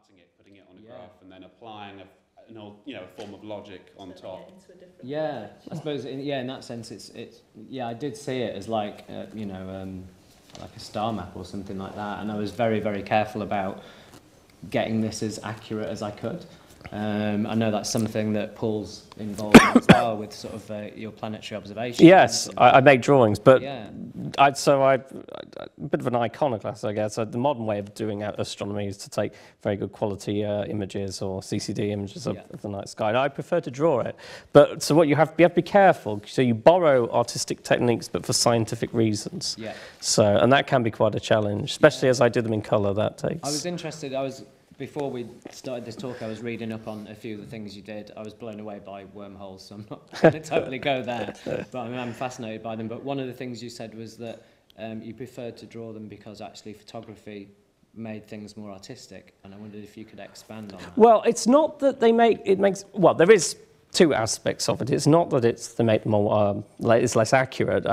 charting it, putting it on a graph, and then applying a form of logic on top. Yeah, I suppose. In that sense, it's I did see it as like like a star map or something like that, and I was very, very careful about getting this as accurate as I could. I know that's something that Paul's involved in as well, with sort of your planetary observations. Yes, I make drawings, but yeah. I'm a bit of an iconoclast, I guess. The modern way of doing astronomy is to take very good quality images or CCD images of the night sky. And I prefer to draw it. But so what you have to be careful. So you borrow artistic techniques, but for scientific reasons. Yeah. So, and that can be quite a challenge, especially as I do them in colour. That takes. I was interested. Before we started this talk, I was reading up on a few of the things you did. I was blown away by wormholes, so I'm not going to totally go there, but I'm fascinated by them. But one of the things you said was that you preferred to draw them because actually photography made things more artistic, and I wondered if you could expand on that. Well, it's not that there is two aspects of it. It's not that they make them more, it's less accurate.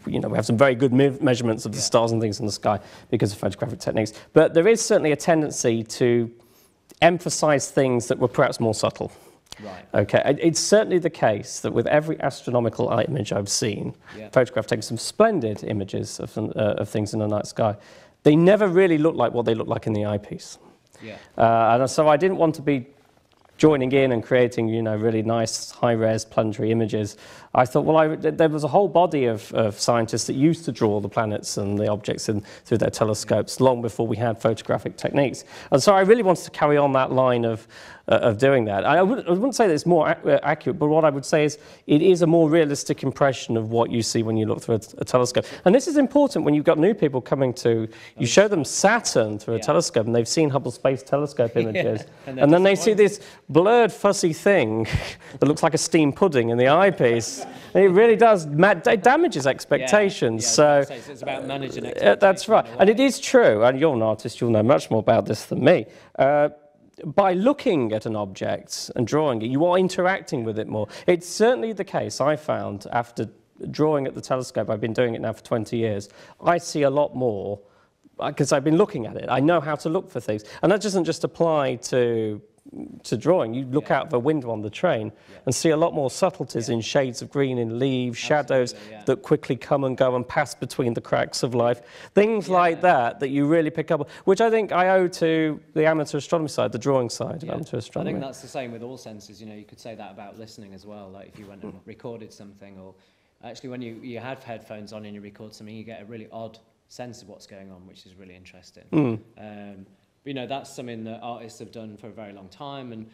We have some very good measurements of the stars and things in the sky because of photographic techniques. But there is certainly a tendency to emphasize things that were perhaps more subtle. Right. Okay. It's certainly the case that with every astronomical image I've seen, photograph taking some splendid images of things in the night sky, they never really look like what they look like in the eyepiece. Yeah. And so I didn't want to be joining in and creating, really nice, high-res, planetary images. I thought, well, there was a whole body of scientists that used to draw the planets and the objects through their telescopes long before we had photographic techniques. And so I really wanted to carry on that line of doing that. I wouldn't say that it's more accurate, but what I would say is it is a more realistic impression of what you see when you look through a telescope. And this is important when you've got new people coming to, you show them Saturn through a telescope and they've seen Hubble Space Telescope images. And then they see this blurred, fuzzy thing that looks like a steamed pudding in the eyepiece. And it really does, it damages expectations. So it's about managing expectations. That's right. And it is true, and you're an artist, you'll know much more about this than me. By looking at an object and drawing it, you are interacting with it more. It's certainly the case, I found, after drawing at the telescope, I've been doing it now for 20 years, I see a lot more, because I've been looking at it. I know how to look for things. And that doesn't just apply to drawing. You look out the window on the train and see a lot more subtleties in shades of green in leaves, shadows that quickly come and go and pass between the cracks of life. Things like that you really pick up, which I think I owe to the amateur astronomy side, the drawing side of amateur astronomy. I think that's the same with all senses. You could say that about listening as well. Like if you went and recorded something, or actually when you have headphones on and you record something, you get a really odd sense of what's going on, which is really interesting. That's something that artists have done for a very long time, and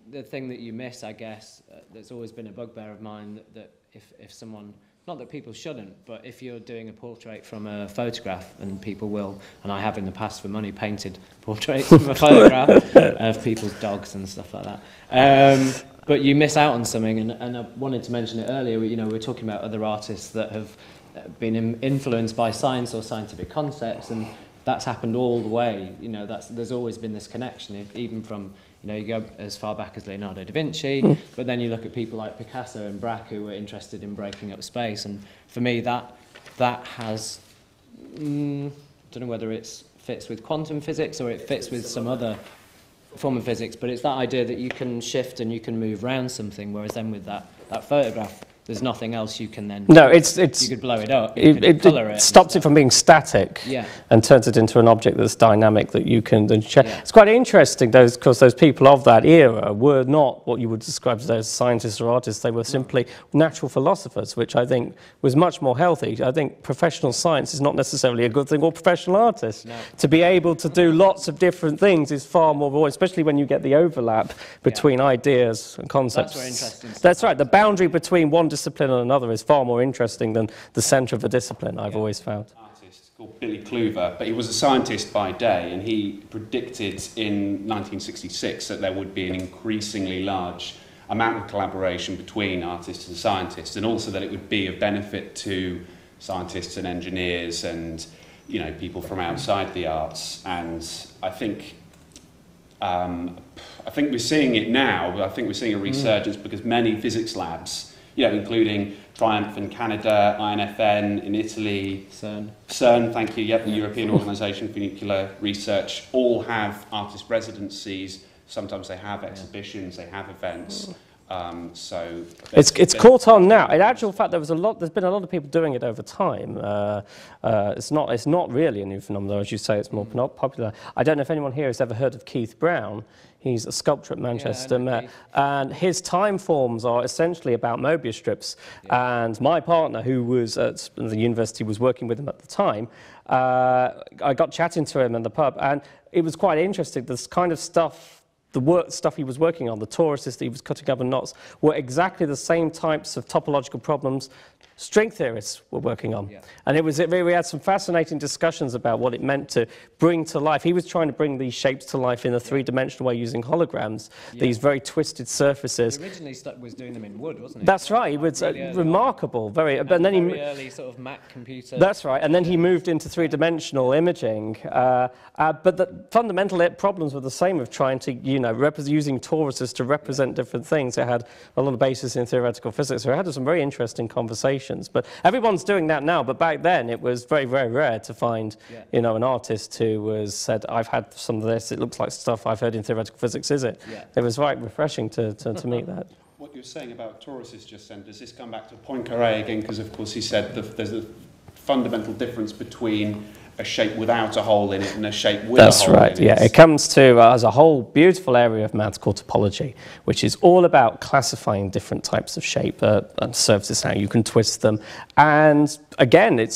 the thing that you miss, I guess, that's always been a bugbear of mine, that if someone, not that people shouldn't, but if you're doing a portrait from a photograph, and people will, and I have in the past for money painted portraits from a photograph of people's dogs and stuff like that, but you miss out on something, and I wanted to mention it earlier. We were talking about other artists that have been influenced by science or scientific concepts, and that's happened all the way. There's always been this connection, even from, you go as far back as Leonardo da Vinci, but then you look at people like Picasso and Braque who were interested in breaking up space. And for me, that has, I don't know whether it fits with quantum physics or it fits with some other form of physics, but it's that idea that you can shift and you can move around something, whereas then with that photograph, there's nothing else you can then... No, it's you could blow it up, it stops it from being static and turns it into an object that's dynamic that you can then check. It's quite interesting, because those people of that era were not what you would describe as those scientists or artists. They were simply natural philosophers, which I think was much more healthy. I think professional science is not necessarily a good thing, or professional artists. No. To be able to do lots of different things is far more, especially when you get the overlap between ideas and concepts. That's where interesting stuff. That's right. The boundary between one discipline and another is far more interesting than the centre of a discipline, I've always found. Artist called Billy Kluver, but he was a scientist by day, and he predicted in 1966 that there would be an increasingly large amount of collaboration between artists and scientists, and also that it would be of benefit to scientists and engineers and people from outside the arts. And I think we're seeing it now. I think we're seeing a resurgence because many physics labs you know, including Triumph in Canada, INFN in Italy, CERN, thank you, yep, the European Organisation for Nuclear Research, all have artist residencies. Sometimes they have exhibitions, they have events. So it's caught on now. In actual fact, there's been a lot of people doing it over time. It's not really a new phenomenon, as you say. It's more popular. I don't know if anyone here has ever heard of Keith Brown. He's a sculptor at Manchester Met, and his time forms are essentially about Mobius strips. Yeah. And my partner, who was at the university, was working with him at the time. I got chatting to him in the pub, and it was quite interesting. This kind of stuff. The stuff he was working on, the toruses that he was cutting up in knots, were exactly the same types of topological problems string theorists were working on. Yeah. And we had some fascinating discussions about what it meant to bring to life. He was trying to bring these shapes to life in a three-dimensional way using holograms, these very twisted surfaces. He originally was doing them in wood, wasn't he? That's right. He was really remarkable. Very early sort of Mac computer. That's right. And then he moved into three-dimensional imaging. But the fundamental problems were the same of trying to, using toruses to represent different things. It had a lot of basis in theoretical physics. So we had some very interesting conversations. But everyone's doing that now. But back then, it was very, very rare to find, an artist who said, "I've had some of this. It looks like stuff I've heard in theoretical physics." Is it? Yeah. It was quite refreshing to meet that. What you're saying about toruses just then, does this come back to Poincaré again? Because of course he said there's a fundamental difference between a shape without a hole in it and a shape with a hole in it. That's right, yeah. It comes to, as a whole beautiful area of maths called topology, which is all about classifying different types of shape and surfaces, how you can twist them. And again, we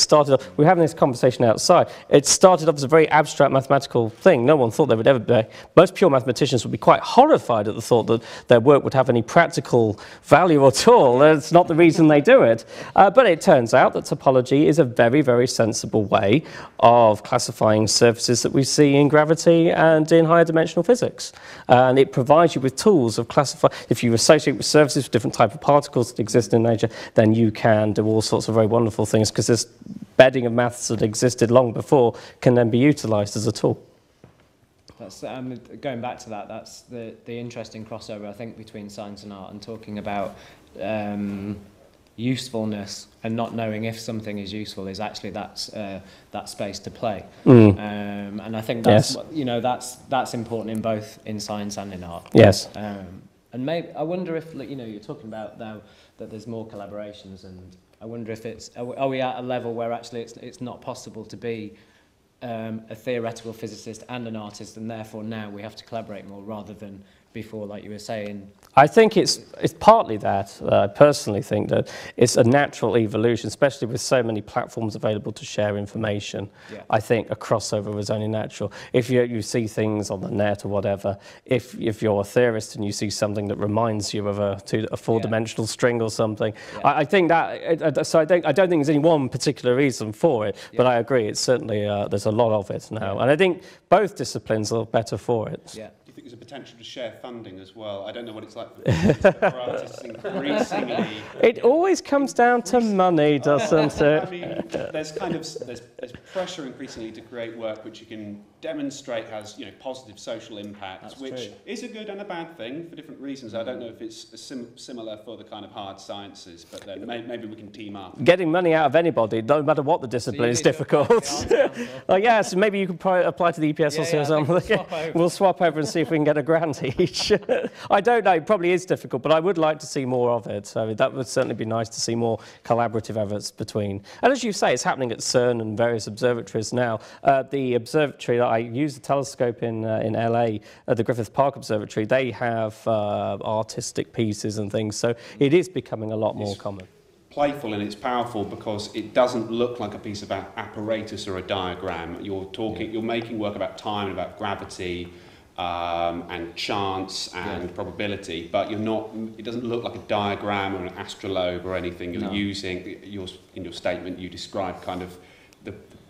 were having this conversation outside, it started off as a very abstract mathematical thing. No one thought there would ever be. Most pure mathematicians would be quite horrified at the thought that their work would have any practical value at all. That's not the reason they do it. But it turns out that topology is a very, very sensible way of classifying surfaces that we see in gravity and in higher dimensional physics. And it provides you with tools of classifying. If you associate with surfaces with different types of particles that exist in nature, then you can do all sorts of very wonderful things, because this bedding of maths that existed long before can then be utilized as a tool. That's, going back to that, that's the interesting crossover, I think, between science and art, and talking about usefulness and not knowing if something is useful is actually that space to play. And I think that's that's important in both in science and in art. Yes. And maybe I wonder if you're talking about now that there's more collaborations, and I wonder if are we at a level where actually it's not possible to be a theoretical physicist and an artist, and therefore now we have to collaborate more rather than before, like you were saying? I think it's partly that. I personally think that it's a natural evolution, especially with so many platforms available to share information. Yeah. I think a crossover is only natural. If you see things on the net or whatever, if you're a theorist and you see something that reminds you of a four-dimensional string or something, I think that. So I don't think there's any one particular reason for it, but I agree. It's certainly there's a lot of it now, and I think both disciplines are better for it. Yeah. I think there's a potential to share funding as well. I don't know what it's like for physicists, but for artists increasingly. It always comes down to money, doesn't it? I mean, there's pressure increasingly to create work which you can demonstrate has positive social impacts, which is a good and a bad thing for different reasons. I don't know if it's similar for the kind of hard sciences, but then maybe we can team up. Getting money out of anybody, no matter what the discipline, is difficult. So maybe you could apply to the EPS or something. We'll swap over and see if we can get a grant each. I don't know, it probably is difficult, but I would like to see more of it. So that would certainly be nice to see more collaborative efforts between. And as you say, it's happening at CERN and various observatories now. The observatory that I use, the telescope in LA, the Griffith Park Observatory, they have artistic pieces and things. So it is becoming a lot more common. Playful, and it's powerful because it doesn't look like a piece of apparatus or a diagram. You're making work about time and about gravity, and chance and probability, but it doesn't look like a diagram or an astrolabe or anything. You're using, in your statement, you describe kind of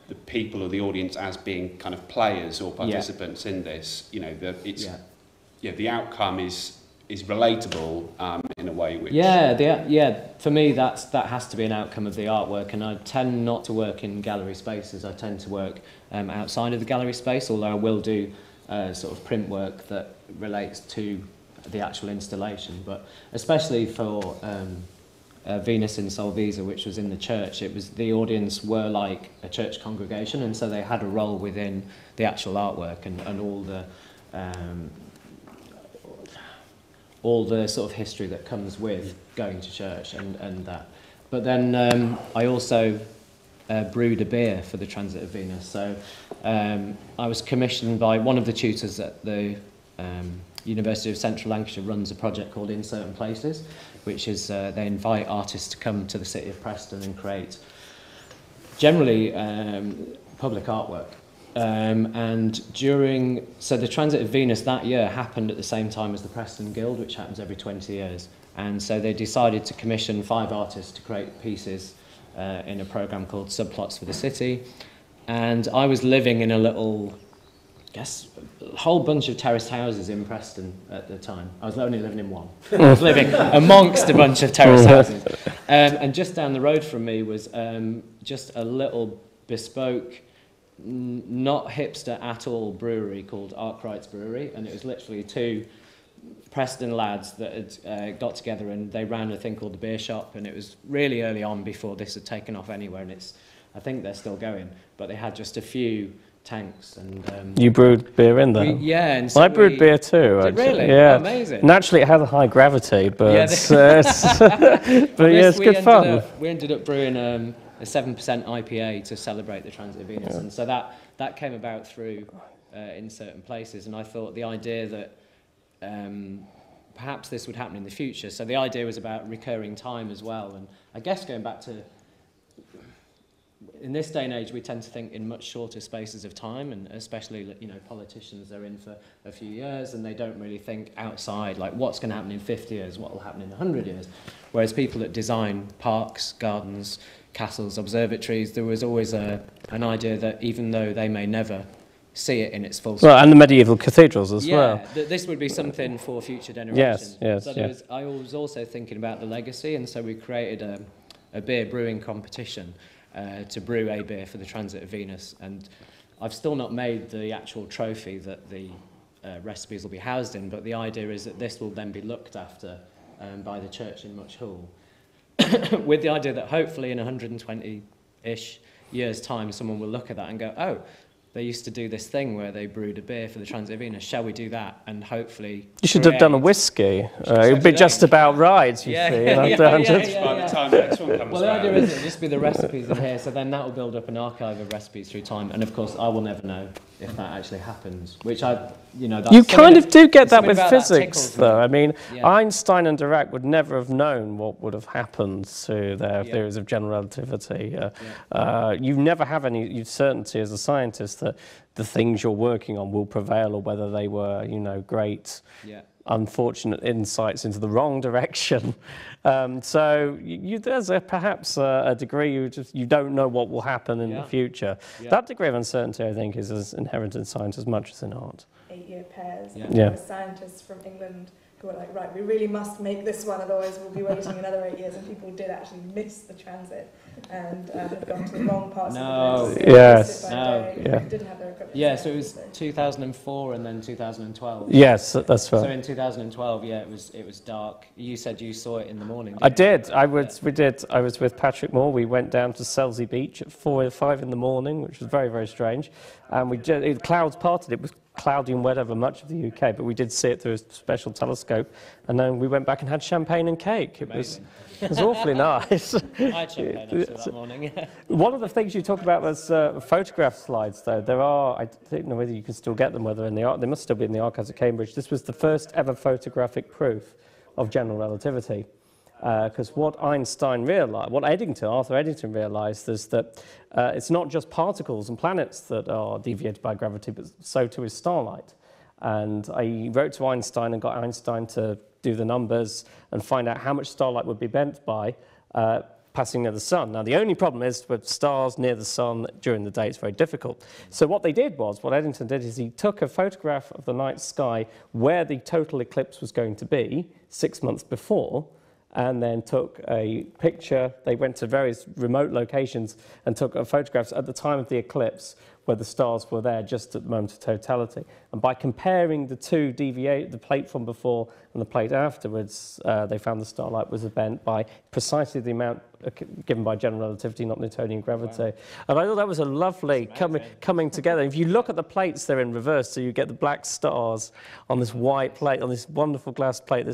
the people or the audience as being kind of players or participants in this. The outcome is relatable in a way which... For me that has to be an outcome of the artwork, and I tend not to work in gallery spaces. I tend to work outside of the gallery space, although I will do sort of print work that relates to the actual installation. But especially for Venus in Solvisa, which was in the church, the audience were like a church congregation, and so they had a role within the actual artwork and all the sort of history that comes with going to church and that. But then I also brewed a beer for the Transit of Venus. So I was commissioned by one of the tutors at the University of Central Lancashire runs a project called In Certain Places, which is they invite artists to come to the city of Preston and create generally public artwork. So the Transit of Venus that year happened at the same time as the Preston Guild, which happens every 20 years. And so they decided to commission 5 artists to create pieces in a programme called Subplots for the City. And I was living in a little, I guess, a whole bunch of terraced houses in Preston at the time. I was only living in one. I was living amongst a bunch of terraced houses. And just down the road from me was just a little bespoke, not hipster at all brewery called Arkwright's Brewery. And it was literally 2 Preston lads that had got together, and they ran a thing called the Beer Shop, and it was really early on before this had taken off anywhere, and I think they're still going, but they had just a few tanks. And you brewed beer in there? Yeah. And so I brewed beer too. Did really? Yeah. Oh, amazing. Naturally, it had a high gravity, but yeah, it's good fun. We ended up brewing a 7% IPA to celebrate the Transit of Venus, and so that came about through In Certain Places, and I thought the idea that perhaps this would happen in the future. So the idea was about recurring time as well. And I guess going back to, in this day and age, we tend to think in much shorter spaces of time, and especially, you know, politicians are in for a few years and they don't really think outside, like what's going to happen in 50 years, what will happen in 100 years. Whereas people that design parks, gardens, castles, observatories, there was always an idea that even though they may never see it in its full well, and the medieval cathedrals as well. Yeah, this would be something for future generations. Yes, so I was also thinking about the legacy, and so we created a beer brewing competition to brew a beer for the Transit of Venus. And I've still not made the actual trophy that the recipes will be housed in, but the idea is that this will then be looked after by the church in Much Hall, with the idea that hopefully in 120-ish years' time, someone will look at that and go, oh, they used to do this thing where they brewed a beer for the Transit of Venus. Shall we do that? And hopefully... You should have done a whiskey. It would be just about right, you see. By the time the next one comes well, the idea is it'll just be the recipes in here, so then that will build up an archive of recipes through time. And, of course, I will never know if that actually happens, which that's... You kind of do get that with physics, though. I mean, Einstein and Dirac would never have known what would have happened to their theories of general relativity. You never have any certainty as a scientist that the things you're working on will prevail, or whether they were, great, unfortunate insights into the wrong direction. So there's perhaps a degree you don't know what will happen in the future. That degree of uncertainty, I think, is as inherent in science as much as in art. 8-year pairs. There were scientists from England who were like, right, we really must make this one, otherwise we'll be waiting another 8 years. And people did actually miss the transit and had gone to the wrong parts of the grid. Didn't have their equipment. So it was 2004 and then 2012. Yes, that's right. So in 2012, it was dark. You said you saw it in the morning. I did. I was with Patrick Moore. We went down to Selsey Beach at 4 or 5 in the morning, which was very, very strange. And clouds parted. It was cloudy and wet over much of the UK, but we did see it through a special telescope. And then we went back and had champagne and cake. It was awfully nice. I had champagne actually that morning. One of the things you talk about was photograph slides, though. There are, I don't know whether you can still get them, whether they must still be in the archives at Cambridge. This was the first ever photographic proof of general relativity. Because what Einstein realized, what Arthur Eddington realized, is that it's not just particles and planets that are deviated by gravity, but so too is starlight. And I wrote to Einstein and got Einstein to do the numbers and find out how much starlight would be bent by passing near the sun. Now, the only problem is with stars near the sun during the day, it's very difficult. So what Eddington did is he took a photograph of the night sky where the total eclipse was going to be 6 months before, and then took a picture. They went to various remote locations and took photographs at the time of the eclipse where the stars were there just at the moment of totality. And by comparing the two the plate from before and the plate afterwards, they found the starlight was bent by precisely the amount given by general relativity, not Newtonian gravity. Wow. And I thought that was a lovely coming together. If you look at the plates, they're in reverse, so you get the black stars on this white plate, on this wonderful glass plate.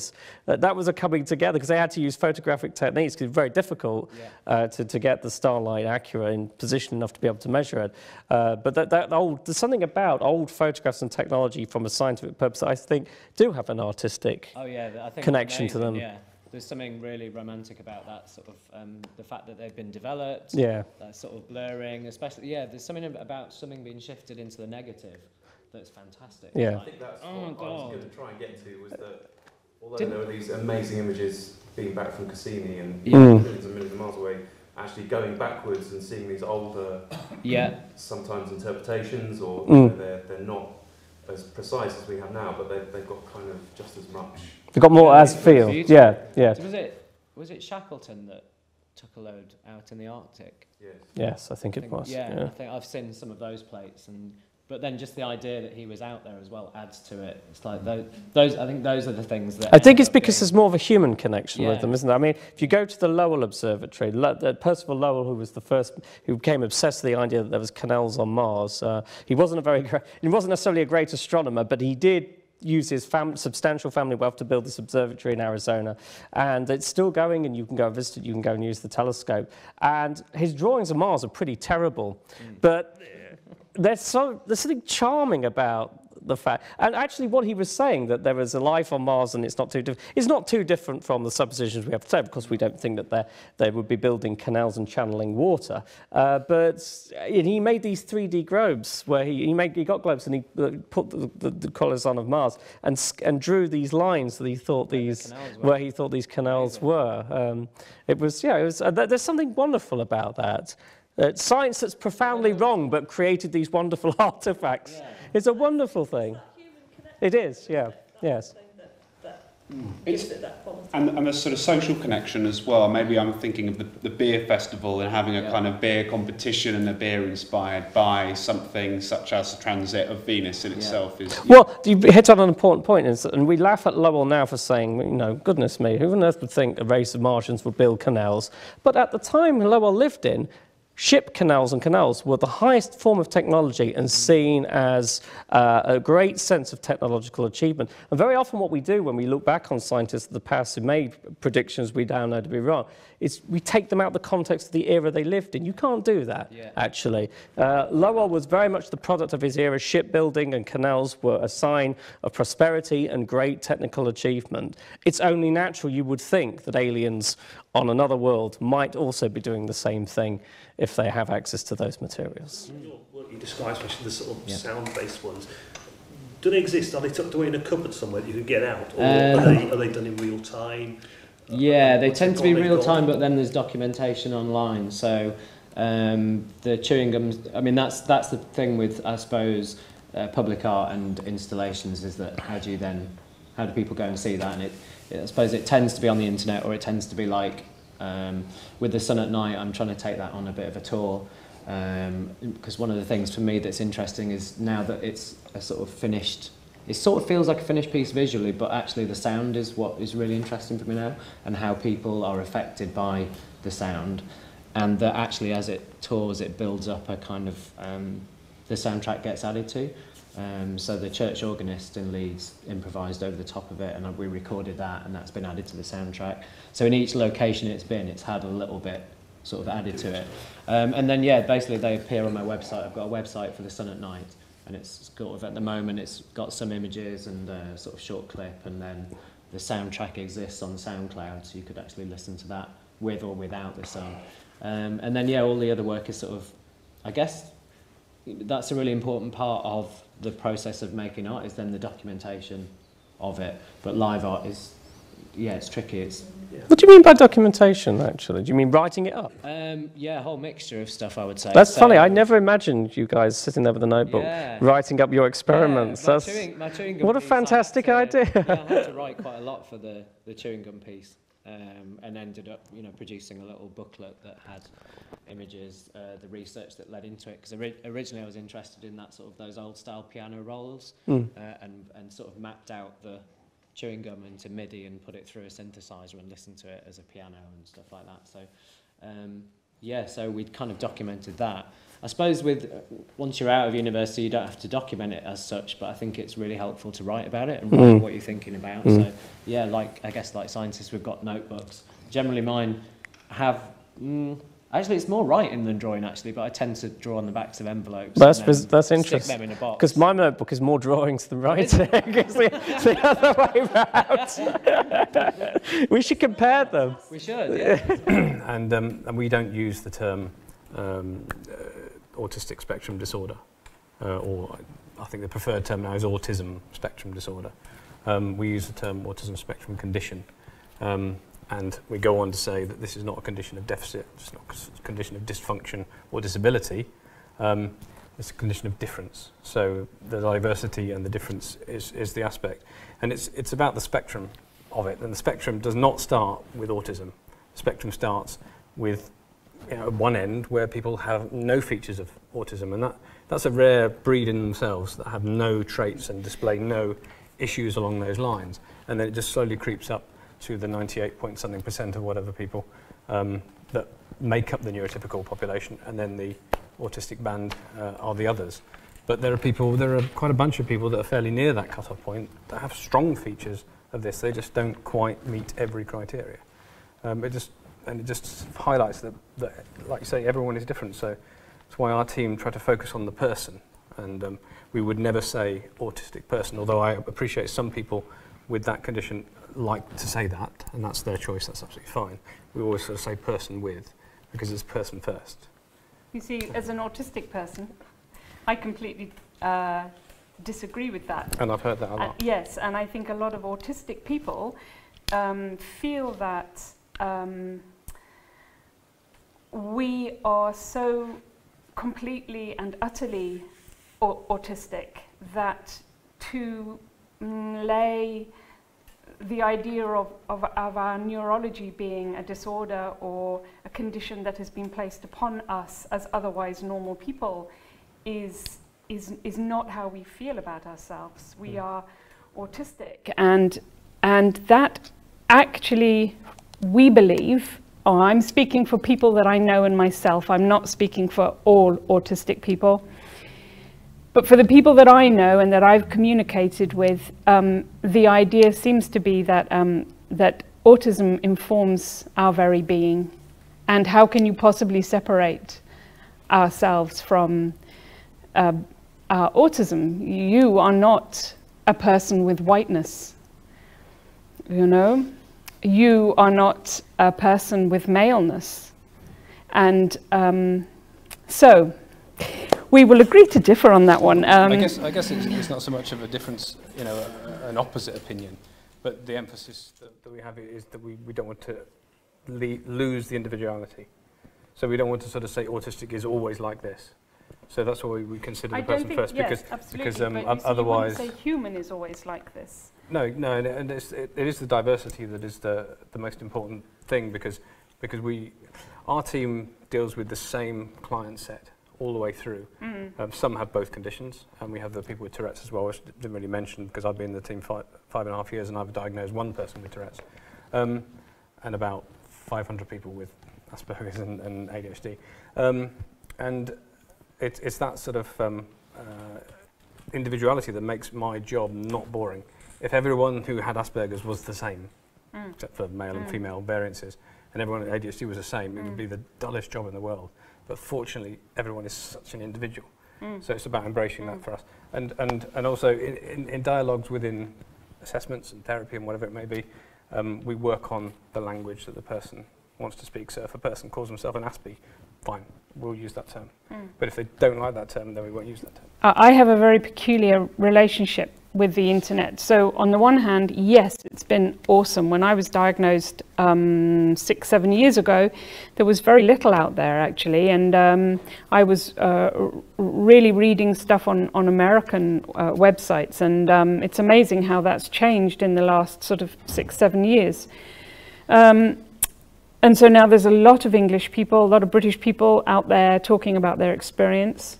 That was a coming together, because they had to use photographic techniques, because it's very difficult to get the starlight accurate in position enough to be able to measure it. But there's something about old photographs and technology from a scientific purpose that I think do have an artistic I think connection to them. Yeah. There's something really romantic about that sort of, the fact that they've been developed, that sort of blurring, especially, there's something about something being shifted into the negative that's fantastic. Yeah. I think that's what I was going to try and get to, was that although there were these amazing images being back from Cassini and millions and millions of miles away, actually going backwards and seeing these older, sometimes interpretations, or they're not as precise as we have now, but they've got kind of just as much. They've got more as feel. Yeah. Was it Shackleton that took a load out in the Arctic? Yes, I think it was. I think I've seen some of those plates, but then just the idea that he was out there as well adds to it. It's like those. I think those are the things that. I think it's because there's more of a human connection with them, isn't there? I mean, if you go to the Lowell Observatory, Percival Lowell, who was the first, who became obsessed with the idea that there was canals on Mars. He wasn't necessarily a great astronomer, but he did use his substantial family wealth to build this observatory in Arizona, and it's still going, and you can go and visit it, you can go and use the telescope. And his drawings of Mars are pretty terrible, but there's something charming about the fact, and actually what he was saying, that there is a life on Mars and it's not too different from the suppositions we have today. Of course, we don't think that they would be building canals and channeling water, but he made these 3D globes where he got globes and he put the colours on of Mars and drew these lines that he thought these canals were. There's something wonderful about that. Science that's profoundly wrong but created these wonderful artifacts. It's a wonderful thing. It is, yes. And the sort of social connection as well. Maybe I'm thinking of the beer festival and having a kind of beer competition, and a beer inspired by something such as the transit of Venus in itself is. Well, you hit on an important point, and we laugh at Lowell now for saying, goodness me, who on earth would think a race of Martians would build canals? But at the time Lowell lived in, ship canals and canals were the highest form of technology and seen as a great sense of technological achievement. And very often what we do when we look back on scientists of the past who made predictions we now know to be wrong is we take them out of the context of the era they lived in. You can't do that, actually. Lowell was very much the product of his era. Shipbuilding and canals were a sign of prosperity and great technical achievement. It's only natural you would think that aliens on another world might also be doing the same thing if they have access to those materials. What you describe, especially the sort of sound-based ones, do they exist? Are they tucked away in a cupboard somewhere that you can get out, or are they done in real time? They tend to be real time, but then there's documentation online. So the chewing gums. I mean, that's the thing with, I suppose, public art and installations, is that how do people go and see that? And I suppose it tends to be on the internet, or it tends to be like with The Sun at Night. I'm trying to take that on a bit of a tour, because one of the things for me that's interesting is now that it's a sort of finished, it sort of feels like a finished piece visually, but actually the sound is what is really interesting for me now, and how people are affected by the sound, and that actually as it tours it builds up a kind of, the soundtrack gets added to. So the church organist in Leeds improvised over the top of it, and we recorded that, and that's been added to the soundtrack. So in each location it's had a little bit sort of added to it. And then basically they appear on my website. I've got a website for The Sun at Night, and it's sort of, at the moment, it's got some images and a sort of short clip, and then the soundtrack exists on SoundCloud, so you could actually listen to that with or without the sun. And then all the other work is sort of, I guess that's a really important part of the process of making art, is then the documentation of it. But live art is, it's tricky. What do you mean by documentation, actually? Do you mean writing it up? A whole mixture of stuff, I would say. That's funny. I never imagined you guys sitting there with a notebook, writing up your experiments. My chewing gum what a fantastic idea. I had to write quite a lot for the chewing gum piece. and ended up, you know, producing a little booklet that had images, the research that led into it. Because originally I was interested in that sort of those old style piano rolls, and sort of mapped out the chewing gum into MIDI and put it through a synthesizer and listened to it as a piano and stuff like that. So yeah, so we'd kind of documented that. I suppose once you're out of university, you don't have to document it as such, but I think it's really helpful to write about it and write what you're thinking about. So yeah, I guess like scientists, we've got notebooks. Generally mine have, actually it's more writing than drawing actually, but I tend to draw on the backs of envelopes. That's interesting. Stick them in a box. Because my notebook is more drawings than writing. It's the other way round. We should compare them. We should, yeah. And we don't use the term autistic spectrum disorder, or I think the preferred term now is autism spectrum disorder. We use the term autism spectrum condition, and we go on to say that this is not a condition of deficit, it's not a condition of dysfunction or disability, it's a condition of difference. So the diversity and the difference is the aspect. And it's about the spectrum of it, and the spectrum does not start with autism. The spectrum starts with one end where people have no features of autism, and that's a rare breed in themselves that have no traits and display no issues along those lines, and then it just slowly creeps up to the 98% of whatever people that make up the neurotypical population, and then the autistic band are the others. But there are quite a bunch of people that are fairly near that cut-off point that have strong features of this. They just don't quite meet every criteria. It just highlights that, like you say, everyone is different. So that's why our team try to focus on the person. And we would never say autistic person, although I appreciate some people with that condition like to say that, and that's their choice, that's absolutely fine. We always sort of say person with, because it's person first. You see, as an autistic person, I completely disagree with that. And I've heard that a lot. Yes, and I think a lot of autistic people feel that we are so completely and utterly autistic that to lay the idea of our neurology being a disorder or a condition that has been placed upon us as otherwise normal people is not how we feel about ourselves. We are autistic, and that actually, we believe, I'm speaking for people that I know and myself, I'm not speaking for all autistic people, but for the people that I know and that I've communicated with, the idea seems to be that, that autism informs our very being. And how can you possibly separate ourselves from our autism? You are not a person with whiteness, you know? You are not a person with maleness. And so we will agree to differ on that one. I guess it's not so much of a difference, you know, an opposite opinion, but the emphasis that we have is that we don't want to lose the individuality. So we don't want to sort of say autistic is always like this. So that's why we consider the person first, yes, because you otherwise, wouldn't say human is always like this. No, and it is the diversity that is the most important thing, because our team deals with the same client set all the way through. Some have both conditions, and we have the people with Tourette's as well, which I didn't really mention because I've been in the team 5.5 years and I've diagnosed one person with Tourette's, and about 500 people with Aspergers and ADHD. And it's that sort of individuality that makes my job not boring. If everyone who had Asperger's was the same, except for male and female variances, and everyone at ADHD was the same, it would be the dullest job in the world. But fortunately, everyone is such an individual. So it's about embracing that for us. And also in dialogues within assessments and therapy and whatever it may be, we work on the language that the person wants to speak. So if a person calls himself an Aspie, fine, we'll use that term. But if they don't like that term, then we won't use that term. I have a very peculiar relationship with the internet. So on the one hand, yes, it's been awesome. When I was diagnosed 6-7 years ago, there was very little out there actually, and I was really reading stuff on American websites, and it's amazing how that's changed in the last sort of 6-7 years. And so now there's a lot of English people, a lot of British people out there talking about their experience.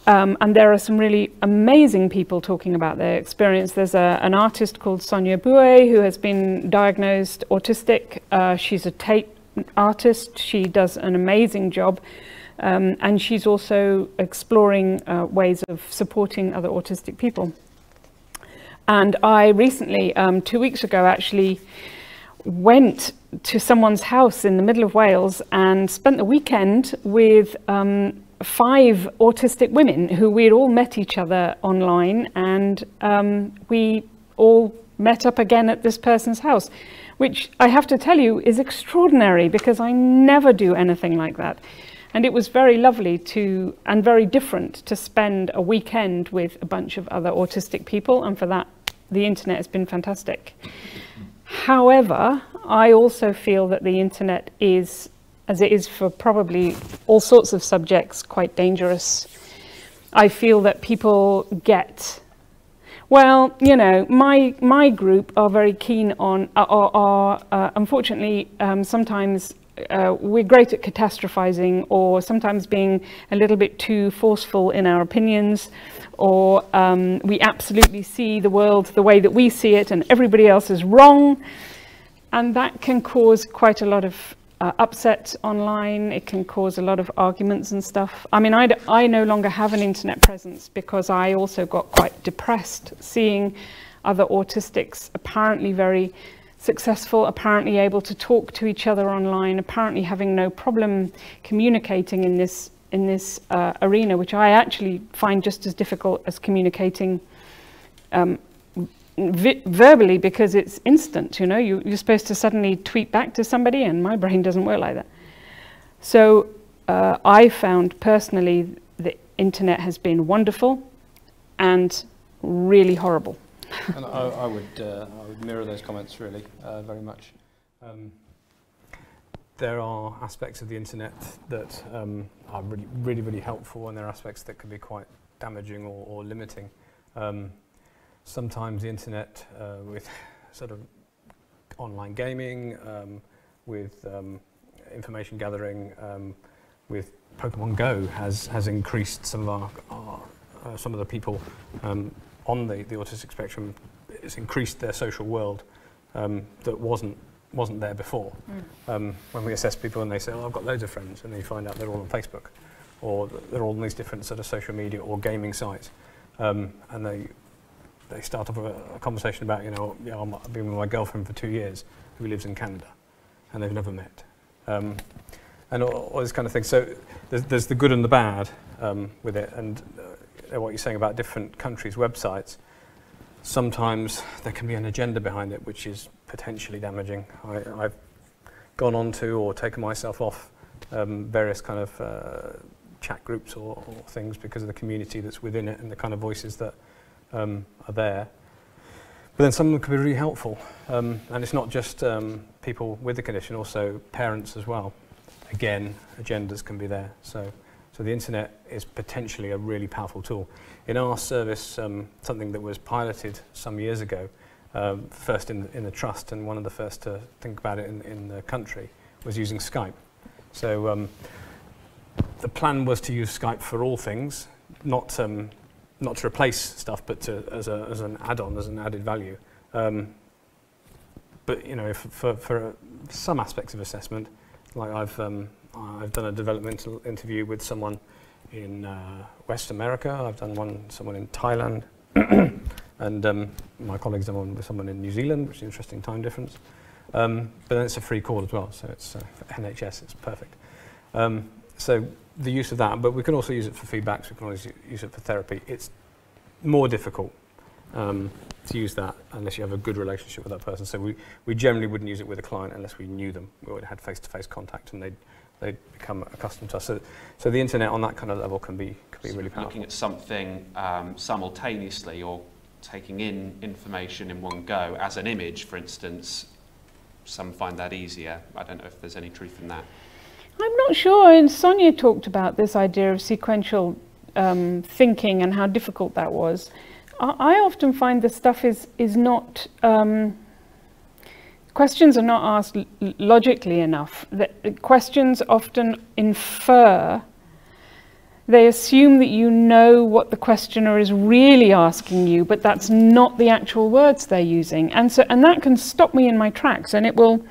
And there are some really amazing people talking about their experience. There's an artist called Sonia Bouet who has been diagnosed autistic. She's a tape artist. She does an amazing job. And she's also exploring ways of supporting other autistic people. And I recently, 2 weeks ago, actually went to someone's house in the middle of Wales and spent the weekend with 5 autistic women who we had all met each other online, and we all met up again at this person's house, which I have to tell you is extraordinary because I never do anything like that. And it was very lovely and very different to spend a weekend with a bunch of other autistic people, and for that the internet has been fantastic. However, I also feel that the internet is, as it is for probably all sorts of subjects, quite dangerous. I feel that people get, well, you know, my group are very keen on, unfortunately, sometimes we're great at catastrophizing, or sometimes being a little bit too forceful in our opinions, or we absolutely see the world the way that we see it and everybody else is wrong. And that can cause quite a lot of upset online. It can cause a lot of arguments and stuff. I mean, I no longer have an internet presence because I also got quite depressed seeing other autistics apparently very successful, apparently able to talk to each other online, apparently having no problem communicating in this arena, which I actually find just as difficult as communicating verbally, because it's instant, you know, you're supposed to suddenly tweet back to somebody, and my brain doesn't work like that. So I found personally the internet has been wonderful and really horrible. And I would mirror those comments really very much. There are aspects of the internet that are really helpful, and there are aspects that can be quite damaging or limiting. Sometimes the internet with sort of online gaming, with information gathering, with Pokemon Go has increased some of the people on the autistic spectrum. It's increased their social world that wasn't there before. When we assess people and they say, oh, I've got loads of friends, and then you find out they're all on Facebook, or they're all on these different sort of social media or gaming sites, and they start off a conversation about, you know, yeah, I've been with my girlfriend for 2 years who lives in Canada, and they've never met, and all this kind of thing. So there's the good and the bad with it, and what you're saying about different countries' websites, sometimes there can be an agenda behind it which is potentially damaging. I've gone on to or taken myself off various kind of chat groups or things because of the community that's within it and the kind of voices that are there. But then some of them can be really helpful, and it's not just people with the condition, also parents as well. Again, agendas can be there. So the internet is potentially a really powerful tool. In our service, something that was piloted some years ago, first in the trust, and one of the first to think about it in the country, was using Skype. So the plan was to use Skype for all things, not to replace stuff, but as an add-on, as an added value. But you know, for some aspects of assessment, like I've done a developmental interview with someone in West America. I've done someone in Thailand, and my colleague's done one with someone in New Zealand, which is an interesting time difference. But then it's a free call as well, so it's for NHS, it's perfect. So the use of that, but we can also use it for feedbacks, we can always use it for therapy. It's more difficult to use that unless you have a good relationship with that person. So we generally wouldn't use it with a client unless we knew them. We already had face-to-face contact and they'd become accustomed to us. So the internet on that kind of level can be really powerful. Looking at something simultaneously, or taking in information in one go, as an image, for instance, some find that easier. I don't know if there's any truth in that. I'm not sure, and Sonia talked about this idea of sequential thinking and how difficult that was. I often find the stuff is not questions are not asked logically enough. Questions often infer, they assume that you know what the questioner is really asking you, but that's not the actual words they're using. And that can stop me in my tracks, and it will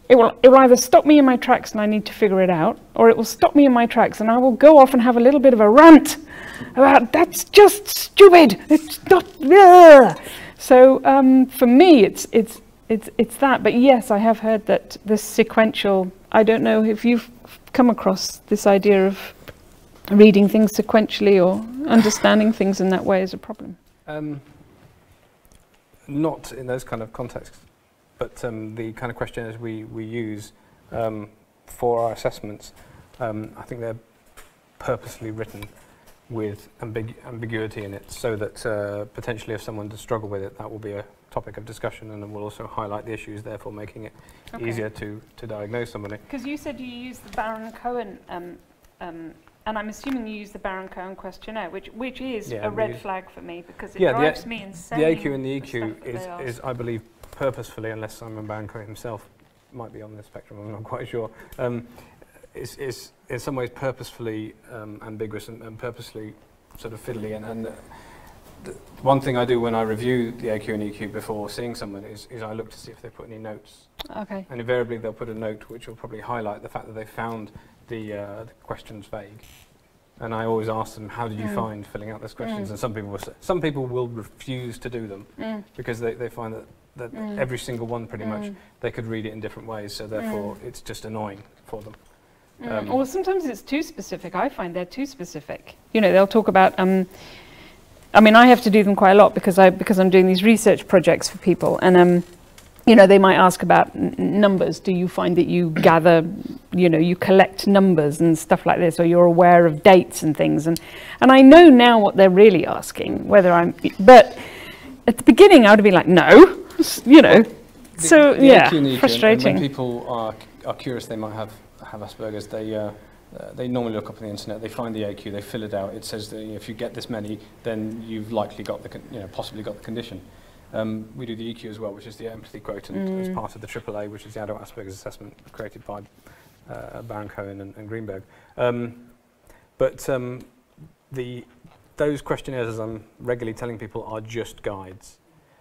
either stop me in my tracks and I need to figure it out, or it will stop me in my tracks and I will go off and have a little bit of a rant about, that's just stupid, it's not, ugh. So for me it's that. But yes, I have heard that this sequential, I don't know if you've come across this idea of reading things sequentially or understanding things in that way is a problem. Not in those kind of contexts. But the kind of questionnaires we use for our assessments, I think they're purposely written with ambiguity in it, so that potentially if someone does struggle with it, that will be a topic of discussion, and it will also highlight the issues, therefore making it easier to diagnose somebody. Because you said you use the Baron-Cohen, and I'm assuming you use the Baron-Cohen questionnaire, which is a red flag for me, because it drives me insane. The AQ and the EQ is, I believe, purposefully, unless Simon Baron-Cohen himself might be on the spectrum, I'm not quite sure, is in some ways purposefully ambiguous and purposely sort of fiddly. And one thing I do when I review the AQ and EQ before seeing someone is I look to see if they put any notes. Okay. And invariably they'll put a note which will probably highlight the fact that they found the questions vague. And I always ask them, how did you find filling out those questions? And some people will refuse to do them because they find that every single one pretty much, they could read it in different ways, so therefore it's just annoying for them. Or sometimes it's too specific. I find they're too specific. You know, they'll talk about, I mean, I have to do them quite a lot because I'm doing these research projects for people, and you know, they might ask about numbers. Do you find that you gather, you know, you collect numbers and stuff like this, or you're aware of dates and things? And I know now what they're really asking, but at the beginning I would be like, no, you know. The frustrating. When people are curious, they might have Aspergers. They normally look up on the internet. They find the AQ, they fill it out. It says that if you get this many, then you've likely got possibly got the condition. We do the EQ as well, which is the empathy quotient as part of the AAA, which is the adult Asperger's assessment created by Baron-Cohen and Greenberg. Those questionnaires, as I'm regularly telling people, are just guides.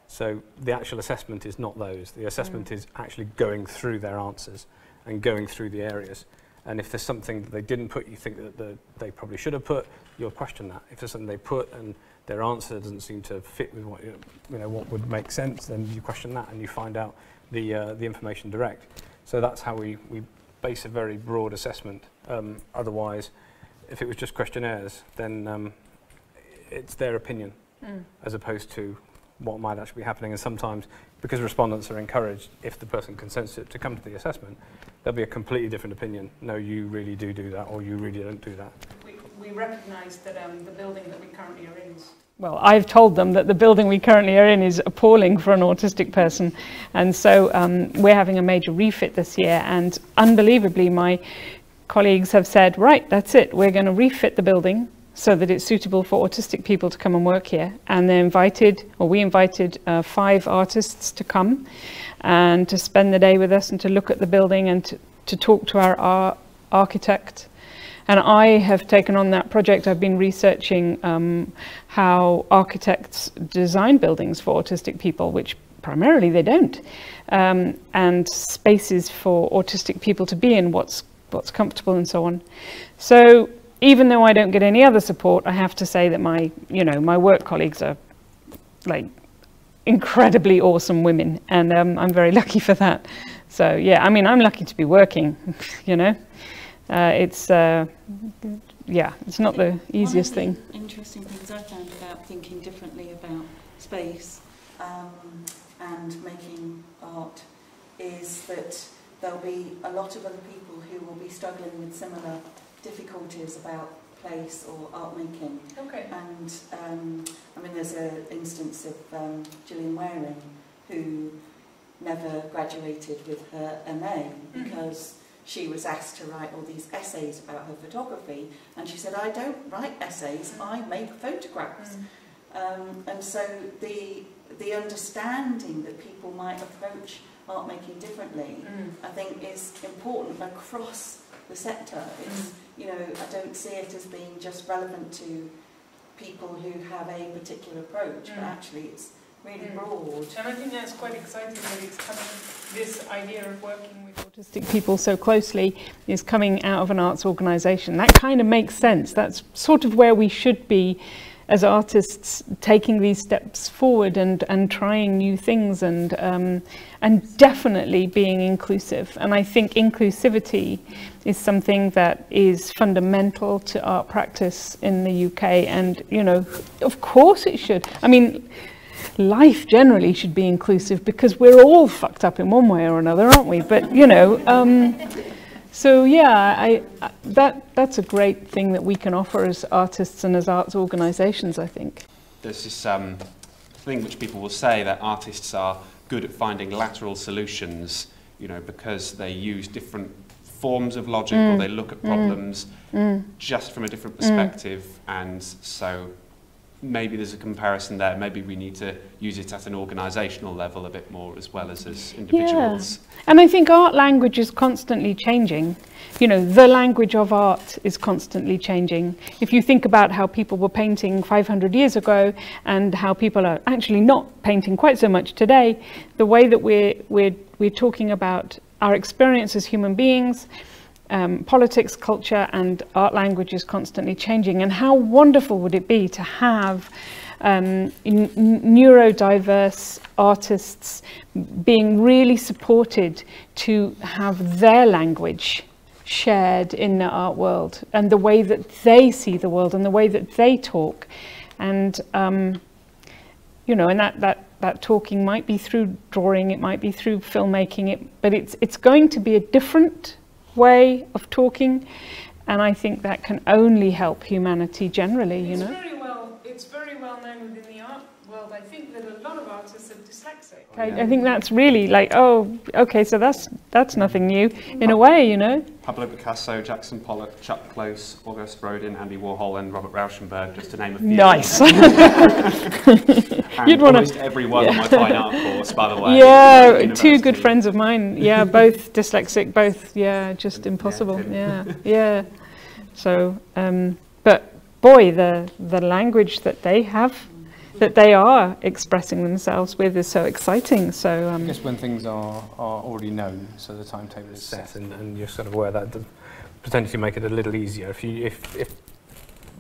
So the actual assessment is not those. The assessment is actually going through their answers and going through the areas. And if there's something that they didn't put, you think that they probably should have put, you'll question that. If there's something they put and their answer doesn't seem to fit with what would make sense, then you question that and you find out the information direct. So that's how we base a very broad assessment. Otherwise, if it was just questionnaires, then it's their opinion as opposed to what might actually be happening. And sometimes, because respondents are encouraged, if the person consents to come to the assessment, there'll be a completely different opinion. No, you really do that, or you really don't do that. We recognise that the building that we currently are in is... Well, I've told them that the building we currently are in is appalling for an autistic person. And so we're having a major refit this year. And unbelievably, my colleagues have said, right, that's it. We're going to refit the building so that it's suitable for autistic people to come and work here. And we invited 5 artists to come and to spend the day with us and to look at the building and to talk to our architect. And I have taken on that project. I've been researching how architects design buildings for autistic people, which primarily they don't, and spaces for autistic people to be in, what's comfortable and so on. So even though I don't get any other support, I have to say that my work colleagues are like incredibly awesome women, and I'm very lucky for that. So yeah, I mean, I'm lucky to be working, you know. It's not the easiest thing. Interesting things I found about thinking differently about space and making art is that there'll be a lot of other people who will be struggling with similar difficulties about place or art making. Okay. And I mean, there's an instance of Gillian Waring, who never graduated with her MA because she was asked to write all these essays about her photography, and she said, I don't write essays, I make photographs. And so the understanding that people might approach art making differently, I think is important across the sector. It's, you know, I don't see it as being just relevant to people who have a particular approach, but actually it's really broad. And I think that's quite exciting that it's coming, this idea of working with autistic people so closely is coming out of an arts organisation. That kind of makes sense. That's sort of where we should be as artists, taking these steps forward and trying new things and definitely being inclusive. And I think inclusivity is something that is fundamental to art practice in the UK. And, you know, of course it should. I mean, life generally should be inclusive because we're all fucked up in one way or another, aren't we? But, you know, so yeah, that's a great thing that we can offer as artists and as arts organisations, I think. There's this thing which people will say that artists are good at finding lateral solutions, you know, because they use different forms of logic or they look at problems just from a different perspective, and so maybe there's a comparison there. Maybe we need to use it at an organisational level a bit more as well as individuals. Yeah. And I think art language is constantly changing. You know, the language of art is constantly changing. If you think about how people were painting 500 years ago and how people are actually not painting quite so much today, the way that we're talking about our experience as human beings, politics, culture, and art language is constantly changing. And how wonderful would it be to have neurodiverse artists being really supported to have their language shared in the art world and the way that they see the world and the way that they talk. And, you know, and that talking might be through drawing, it might be through filmmaking, but it's going to be a different way of talking, and I think that can only help humanity generally, you know. It's very well known within the art world, I think, that a lot of artists are dyslexic. Yeah. I think that's really like, oh, okay, so that's nothing new in a way, you know. Pablo Picasso, Jackson Pollock, Chuck Close, August Rodin, Andy Warhol and Robert Rauschenberg, just to name a few. Nice. And almost everyone on my fine art course, by the way. Yeah, two good friends of mine, yeah, both dyslexic, both, yeah, just impossible, yeah. So, but boy, the language that they have, that they are expressing themselves with is so exciting. So I guess when things are already known, so the timetable is set, and you're sort of aware that does potentially make it a little easier. If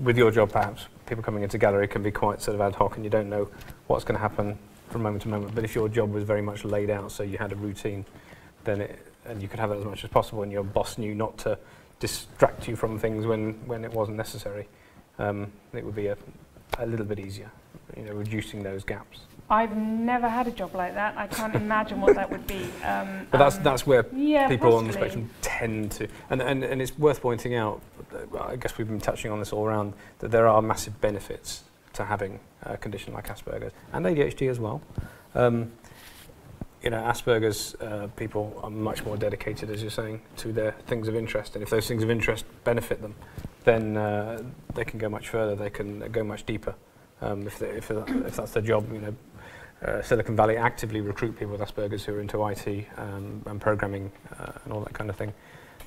with your job, perhaps people coming into gallery can be quite sort of ad hoc, and you don't know what's going to happen from moment to moment. But if your job was very much laid out, so you had a routine, then and you could have that as much as possible, and your boss knew not to distract you from things when it wasn't necessary, it would be a little bit easier, you know, reducing those gaps. I've never had a job like that. I can't imagine what that would be. But that's where people possibly on the spectrum tend to, and it's worth pointing out, I guess we've been touching on this all around, that there are massive benefits to having a condition like Asperger's, and ADHD as well. You know, Asperger's people are much more dedicated, as you're saying, to their things of interest, and if those things of interest benefit them, then they can go much further, they can go much deeper. If that's their job, you know, Silicon Valley actively recruit people with Asperger's who are into IT and programming and all that kind of thing.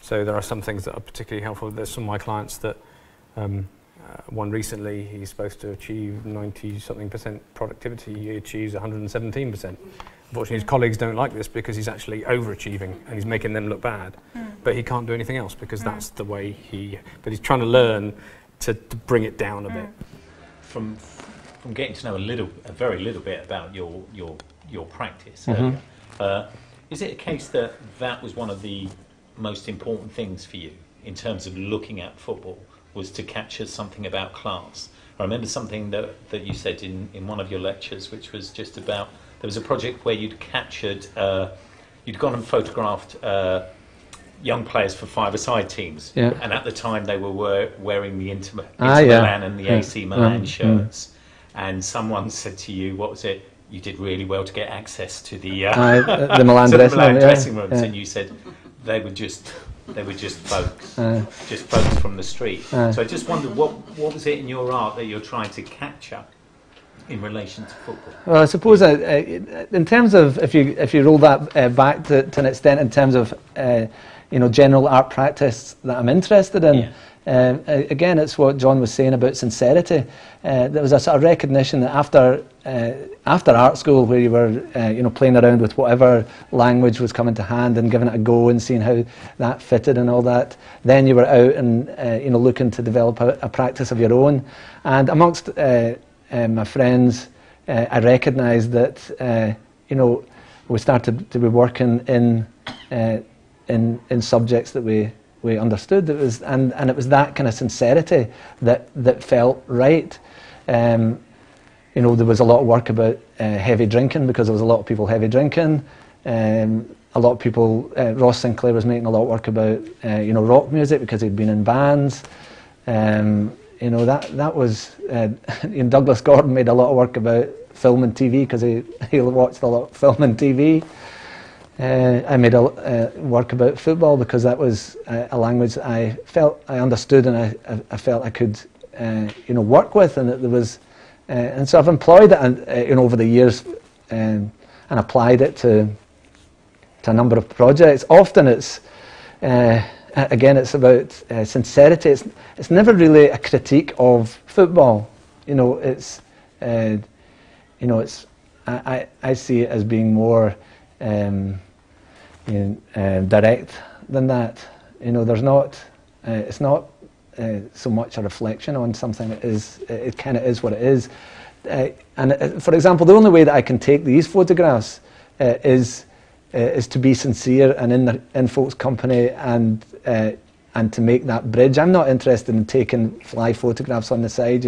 So there are some things that are particularly helpful. There's some of my clients that, one recently, he's supposed to achieve 90-something% productivity, he achieves 117%. Unfortunately, his colleagues don't like this because he's actually overachieving and he's making them look bad. But he can't do anything else because that's the way but he's trying to learn to bring it down a bit. From getting to know a very little bit about your practice, is it a case that was one of the most important things for you in terms of looking at football, was to capture something about class? I remember something that you said in one of your lectures, which was just about, there was a project where you'd captured, you'd gone and photographed young players for five-a-side teams, and at the time they were wearing the Inter Milan and the AC Milan shirts, and someone said to you, what was it? You did really well to get access to the Milan dressing rooms, and you said they were just folks, just folks from the street. So I just wondered, what was it in your art that you're trying to capture? in relation to football? Well, I suppose in terms of, if you roll that back to an extent, in terms of general art practice that I'm interested in, again, it's what John was saying about sincerity. There was a sort of recognition that after art school, where you were playing around with whatever language was coming to hand and giving it a go and seeing how that fitted and all that, then you were out and looking to develop a practice of your own. And amongst my friends, I recognised that we started to be working in subjects that we understood. It was and it was that kind of sincerity that felt right. There was a lot of work about heavy drinking, because there was a lot of people heavy drinking. A lot of people, Ross Sinclair was making a lot of work about rock music, because he'd been in bands. That was Douglas Gordon made a lot of work about film and TV, because he watched a lot of film and TV. I made work about football, because that was a language that I felt I understood, and I felt I could work with, and that there was. And so I've employed it over the years and applied it to a number of projects. Often it's again, it's about sincerity. It's never really a critique of football. It's I see it as being more direct than that. There's not. It's not. So much a reflection on something. It kind of is what it is. For example, the only way that I can take these photographs is to be sincere and in folks' company, and to make that bridge. I'm not interested in taking fly photographs on the side,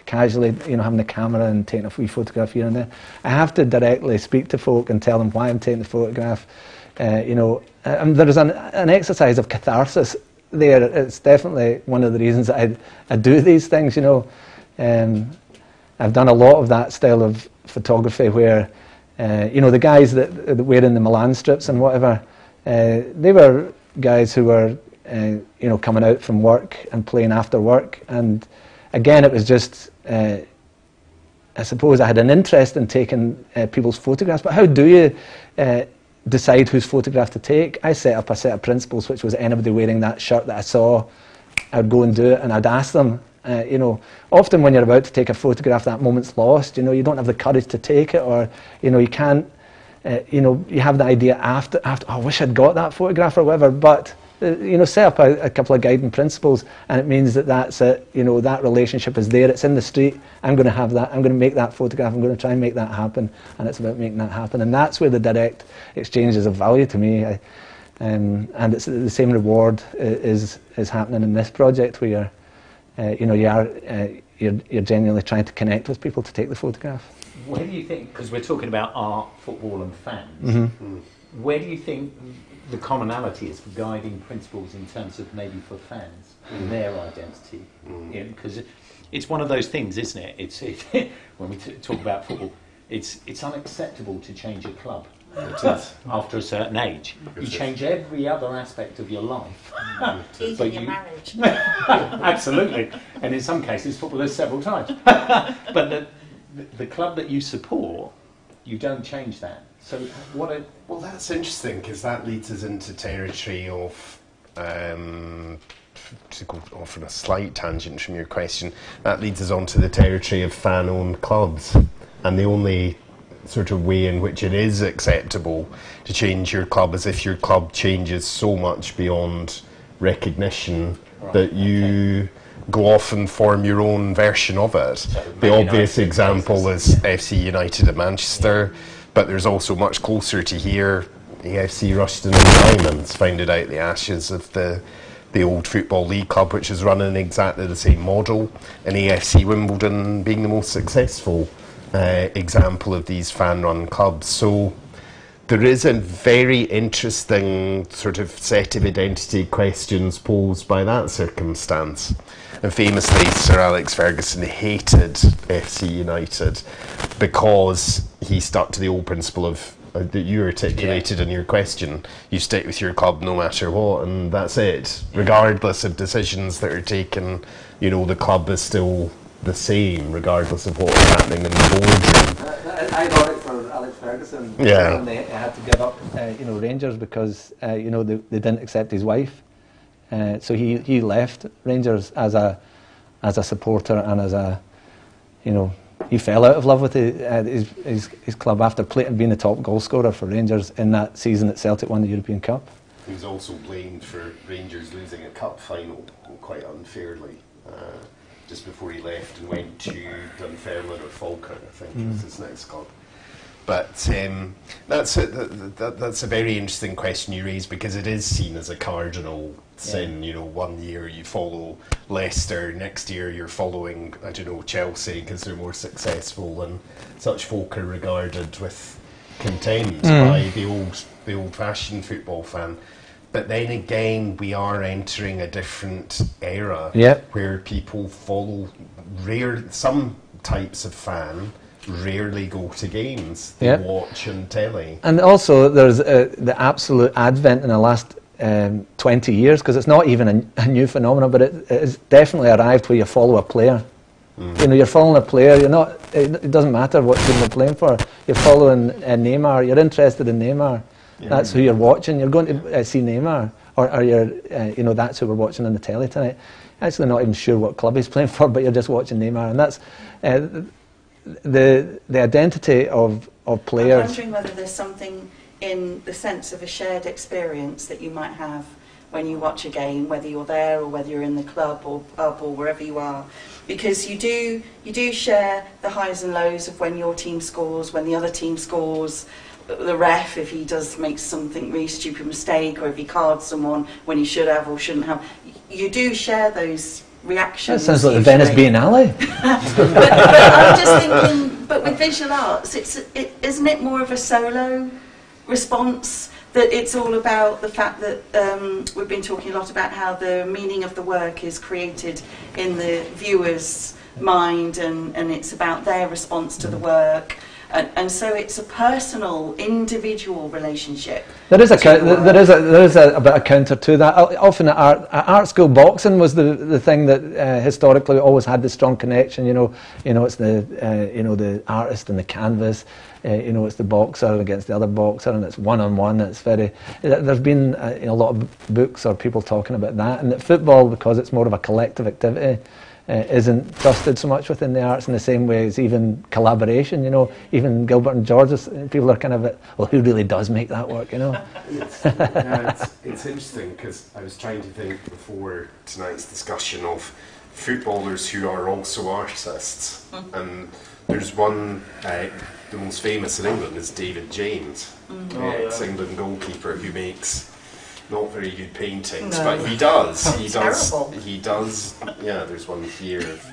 casually, having the camera and taking a wee photograph here and there. I have to directly speak to folk and tell them why I'm taking the photograph. And there is an exercise of catharsis there. It's definitely one of the reasons that I do these things. I've done a lot of that style of photography where the guys that were in the Milan strips and whatever, they were guys who were coming out from work and playing after work, and again it was just I suppose I had an interest in taking people's photographs. But how do you decide whose photograph to take? I set up a set of principles, which was anybody wearing that shirt that I saw, I'd go and do it, and I'd ask them. Often when you're about to take a photograph, that moment's lost. You don't have the courage to take it, or you can't. You have the idea after. Oh, I wish I'd got that photograph or whatever. But set up a couple of guiding principles, and it means that's it. That relationship is there. It's in the street. I'm going to have that. I'm going to make that photograph. I'm going to try and make that happen, and it's about making that happen. And that's where the direct exchange is of value to me. And it's the same reward is happening in this project, where you're genuinely trying to connect with people to take the photograph. Where do you think, because we're talking about art, football and fans, where do you think the commonality is for guiding principles in terms of maybe for fans in their identity? Because it's one of those things, isn't it? It's when we talk about football, it's unacceptable to change a club after a certain age. You change every other aspect of your life. Even your marriage. Absolutely. And in some cases, footballers several times. But the club that you support, you don't change that. So well, that's interesting, because that leads us into territory of, to go off on a slight tangent from your question, that leads us onto the territory of fan-owned clubs, and the only sort of way in which it is acceptable to change your club is if your club changes so much beyond recognition that you go off and form your own version of it. So the obvious example is FC United of Manchester, but there's also much closer to here, AFC Rushden and Diamonds, founded out the ashes of the old Football League club, which is running exactly the same model, and AFC Wimbledon being the most successful example of these fan-run clubs. So there is a very interesting sort of set of identity questions posed by that circumstance. And famously, Sir Alex Ferguson hated FC United because he stuck to the old principle of that you articulated in your question. You stick with your club no matter what, and that's it. Regardless of decisions that are taken, the club is still the same regardless of what was happening in the boardroom. Ironic for Alex Ferguson. Yeah. When they had to give up, Rangers because they didn't accept his wife. So he left Rangers as a supporter and as a, he fell out of love with his club after being the top goal scorer for Rangers in that season that Celtic won the European Cup. He was also blamed for Rangers losing a cup final quite unfairly just before he left and went to Dunfermline or Falkirk, I think was his next club. But that's a very interesting question you raise, because it is seen as a cardinal sin. One year you follow Leicester, next year you're following, I don't know, Chelsea because they're more successful, and such folk are regarded with contempt by the old-fashioned football fan. But then again, we are entering a different era where people follow some types of fan rarely go to games. They watch on telly. And also there's the absolute advent in the last 20 years, because it's not even a new phenomenon, but it has definitely arrived where you follow a player. You're following a player, it doesn't matter what team they're playing for. You're following Neymar, you're interested in Neymar. That's who you're watching. You're going to see Neymar, or you're, that's who we're watching on the telly tonight. Actually not even sure what club he's playing for, but you're just watching Neymar, and that's the identity of players. I'm wondering whether there's something in the sense of a shared experience that you might have when you watch a game, whether you're there or whether you're in the club or pub or wherever you are, because you do share the highs and lows of when your team scores, when the other team scores, the ref if he does make something really stupid mistake, or if he cards someone when he should have or shouldn't have. You do share those reactions. That sounds like the Venice Biennale. but I'm just thinking, but with visual arts, isn't it more of a solo response? That it's all about the fact that we've been talking a lot about how the meaning of the work is created in the viewer's mind, and it's about their response to the work. And so it's a personal, individual relationship. There is a bit of counter to that. Often at art school, boxing was the thing that historically always had the strong connection. It's the artist and the canvas. It's the boxer against the other boxer, and it's one-on-one. It's very. There's been a lot of books or people talking about that, and that football, because it's more of a collective activity, isn't trusted so much within the arts in the same way as even collaboration. Even Gilbert and George's, people are kind of, well, who really does make that work? It's interesting, because I was trying to think before tonight's discussion of footballers who are also artists, and there's one, the most famous in England is David James, ex-England goalkeeper, who makes not very good paintings, but he does. Yeah, there's one here of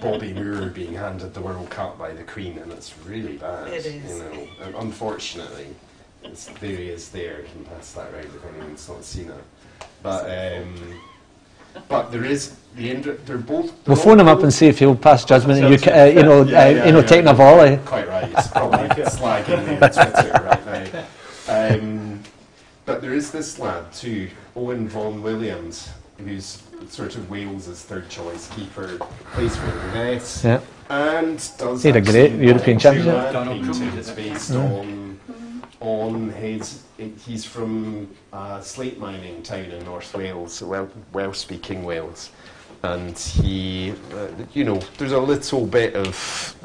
Bobby Moore being handed the World Cup by the Queen, and it's really bad. It is. And unfortunately, there he is there. You can pass that around if anyone's not seen it. But there is they're both. We'll phone him up and see if he'll pass judgment. Taking a volley. Quite right. It's probably slagging me on Twitter right now. But there is this lad too, Owen Vaughan Williams, who's sort of Wales' third choice keeper, plays for Inverness, and does. He had a great European Championship. Paintings based on his. He's from a slate mining town in North Wales, Welsh-speaking Wales, and he, there's a little bit of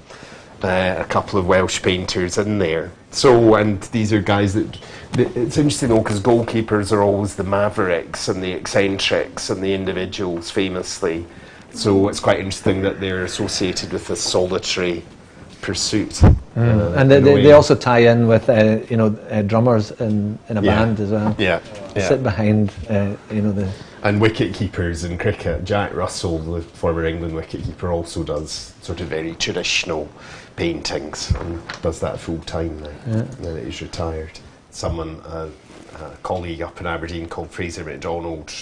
a couple of Welsh painters in there. So, and these are guys that it's interesting though, because goalkeepers are always the mavericks and the eccentrics and the individuals, famously. So it's quite interesting that they're associated with this solitary pursuit. And they also tie in with drummers in a band as well. Sit behind the. And wicket keepers in cricket. Jack Russell, the former England wicket keeper, also does sort of very traditional paintings and does that full time now that he's retired. Someone, a colleague up in Aberdeen called Fraser McDonald,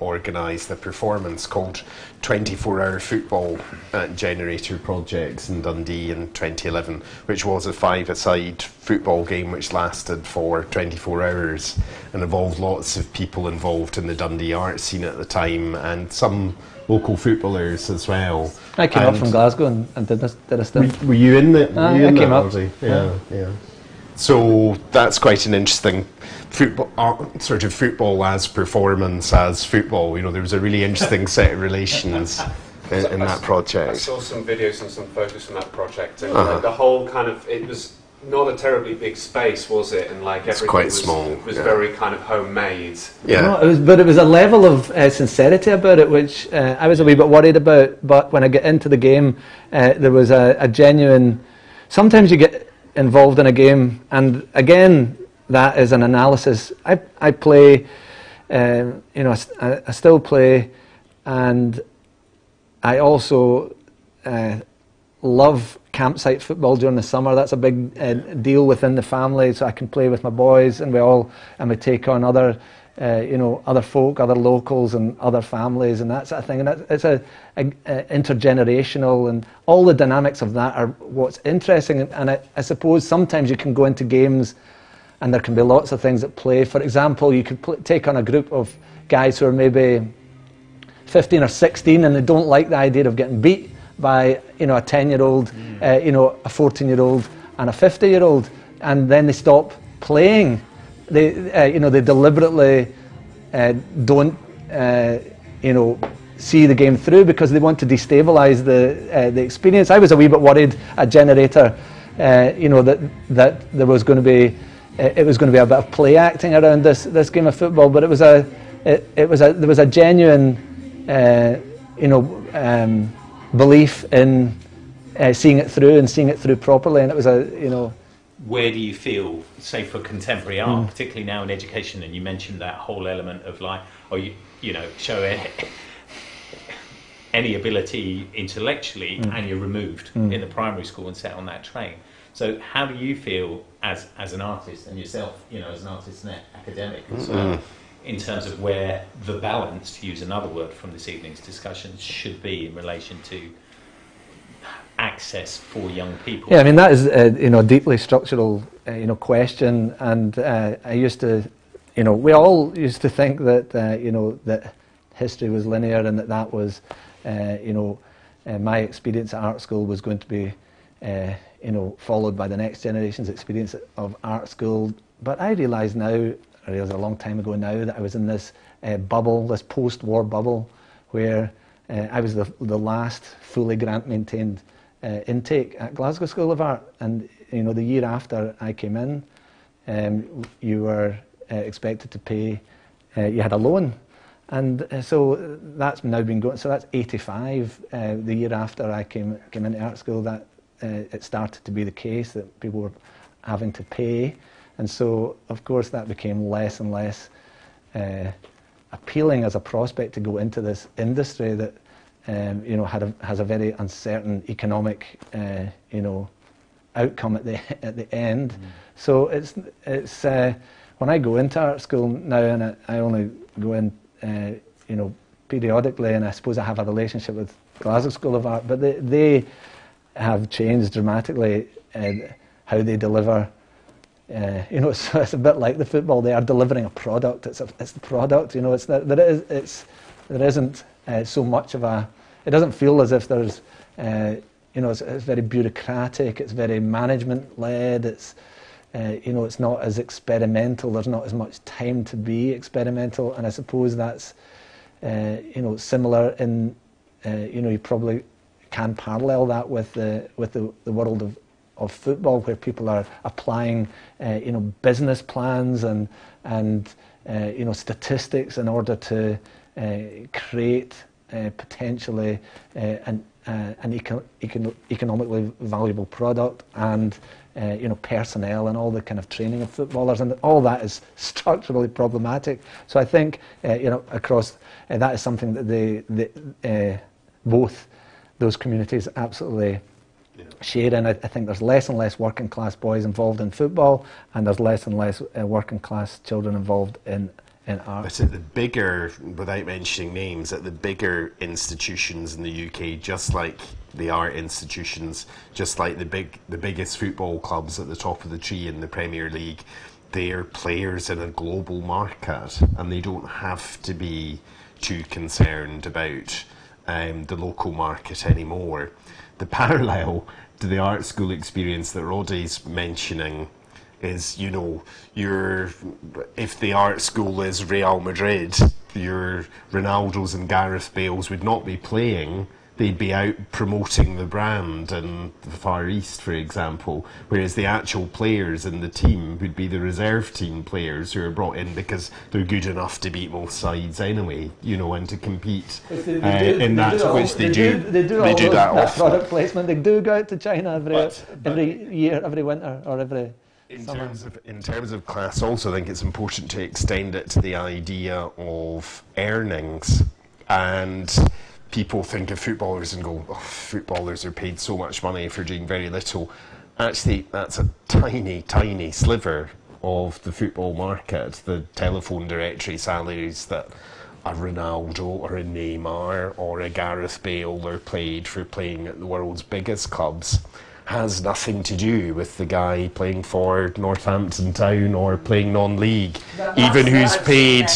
organised a performance called 24-Hour Football at Generator Projects in Dundee in 2011, which was a five-a-side football game which lasted for 24 hours and involved lots of people involved in the Dundee art scene at the time, and some local footballers as well. I came up from Glasgow and did a stint. Were you in the? I came up. Yeah. So that's quite an interesting football, sort of football as performance as football. You know, there was a really interesting set of relations in that project. I saw some videos and some photos from that project, and the whole kind of, it was not a terribly big space, was it? And like everything quite small. Was very kind of homemade. Yeah. No, but it was a level of sincerity about it, which I was a wee bit worried about. But when I get into the game, there was a genuine. Sometimes you get involved in a game, and again, that is an analysis. I play, you know, I still play, and I also love campsite football during the summer. That's a big deal within the family, so I can play with my boys, and we take on other, you know, other folk, other locals, and other families, and that sort of thing. And it's a intergenerational, and all the dynamics of that are what's interesting. And I suppose sometimes you can go into games, and there can be lots of things at play. For example, you could take on a group of guys who are maybe 15 or 16, and they don't like the idea of getting beat by, you know, a 10-year-old, you know, a 14-year-old, and a 50-year-old, and then they stop playing. They, you know, they deliberately don't, you know, see the game through because they want to destabilise the experience. I was a wee bit worried at Generator, you know, that there was going to be, it was going to be a bit of play acting around this game of football, but there was a genuine, you know, belief in seeing it through properly, and it was you know. Where do you feel, say for contemporary art, particularly now in education, and you mentioned that whole element of like, or you know, show any ability intellectually, and you're removed in the primary school and set on that train. So how do you feel as an artist, and yourself, you know, as an artist and academic as well, in terms of where the balance, to use another word from this evening's discussions, should be in relation to access for young people? Yeah, I mean, that is you know, a deeply structural you know, question, and I used to, you know, we all used to think that you know, that history was linear, and that was you know, my experience at art school was going to be you know, followed by the next generation's experience of art school. But I realise now, I realised a long time ago now, that I was in this bubble, this post-war bubble, where I was the last fully grant-maintained intake at Glasgow School of Art, and you know, the year after I came in, you were expected to pay. You had a loan, and so that's now been going. So that's 85. The year after I came into art school, that it started to be the case that people were having to pay, and so of course that became less and less appealing as a prospect to go into this industry that you know, has a very uncertain economic you know, outcome at the end. So it's when I go into art school now, and I only go in you know, periodically, and I suppose I have a relationship with Glasgow School of Art, but they have changed dramatically how they deliver. You know, it's a bit like the football. They are delivering a product. It's the product. You know, there isn't so much of a. It doesn't feel as if there's. You know, it's very bureaucratic. It's very management led. It's you know, it's not as experimental. There's not as much time to be experimental, and I suppose that's you know, similar in. You know, you probably can parallel that with the world of football, where people are applying you know, business plans and you know, statistics in order to create potentially an economically valuable product, and you know, personnel and all the kind of training of footballers, and all that is structurally problematic. So I think you know, across that is something that both those communities absolutely share, and I think there's less and less working class boys involved in football, and there's less and less working class children involved in art. But at the bigger, without mentioning names, at the bigger institutions in the UK, just like the art institutions, just like the biggest football clubs at the top of the tree in the Premier League, they're players in a global market, and they don't have to be too concerned about the local market anymore. The parallel to the art school experience that Roddy's mentioning is, you know, if the art school is Real Madrid, your Ronaldos and Gareth Bales would not be playing, they'd be out promoting the brand in the Far East, for example, whereas the actual players in the team would be the reserve team players who are brought in because they're good enough to beat most sides anyway, you know, and to compete in that, which they do that often. Product placement, they do go out to China every year, every winter, or every summer. In terms of class, also, I think it's important to extend it to the idea of earnings. And people think of footballers and go, oh, footballers are paid so much money for doing very little. Actually, that's a tiny, tiny sliver of the football market, the telephone directory salaries that a Ronaldo or a Neymar or a Gareth Bale are paid for playing at the world's biggest clubs has nothing to do with the guy playing for Northampton Town or playing non-league, even who's paid...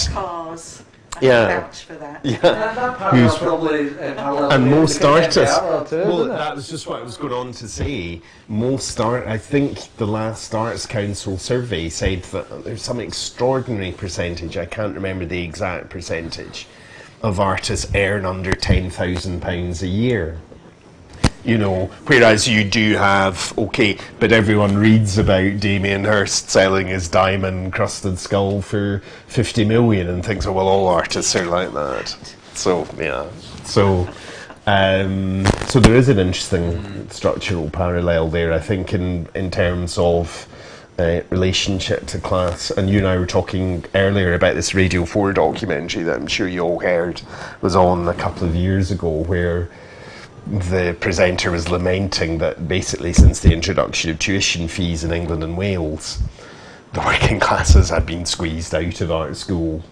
Yeah, for that. Who's probably and most artists. Well, that was just what I was going on to say. I think the last Arts Council survey said that there's some extraordinary percentage, I can't remember the exact percentage, of artists earn under £10,000 a year. You know, whereas you do have, okay, but everyone reads about Damien Hirst selling his diamond-crusted skull for 50 million and thinks, oh, well, all artists are like that. So, yeah. So there is an interesting structural parallel there, I think, in terms of relationship to class. And you and I were talking earlier about this Radio 4 documentary that I'm sure you all heard was on a couple of years ago, where the presenter was lamenting that basically since the introduction of tuition fees in England and Wales, the working classes had been squeezed out of art school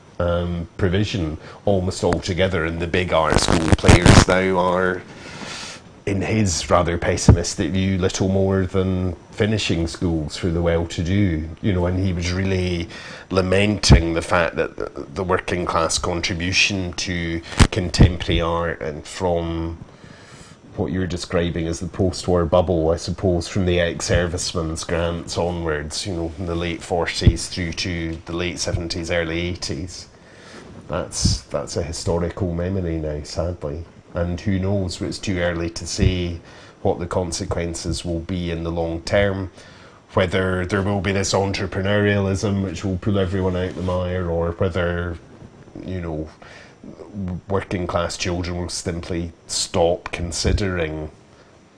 provision almost altogether, and the big art school players now are, in his rather pessimistic view, little more than finishing schools for the well-to-do, you know, and he was really lamenting the fact that the working class contribution to contemporary art, and from what you're describing as the post-war bubble, I suppose, from the ex-servicemen's grants onwards, you know, in the late 40s through to the late 70s, early 80s. That's a historical memory now, sadly. And who knows, it's too early to say what the consequences will be in the long term, whether there will be this entrepreneurialism which will pull everyone out the mire, or whether, you know, working class children will simply stop considering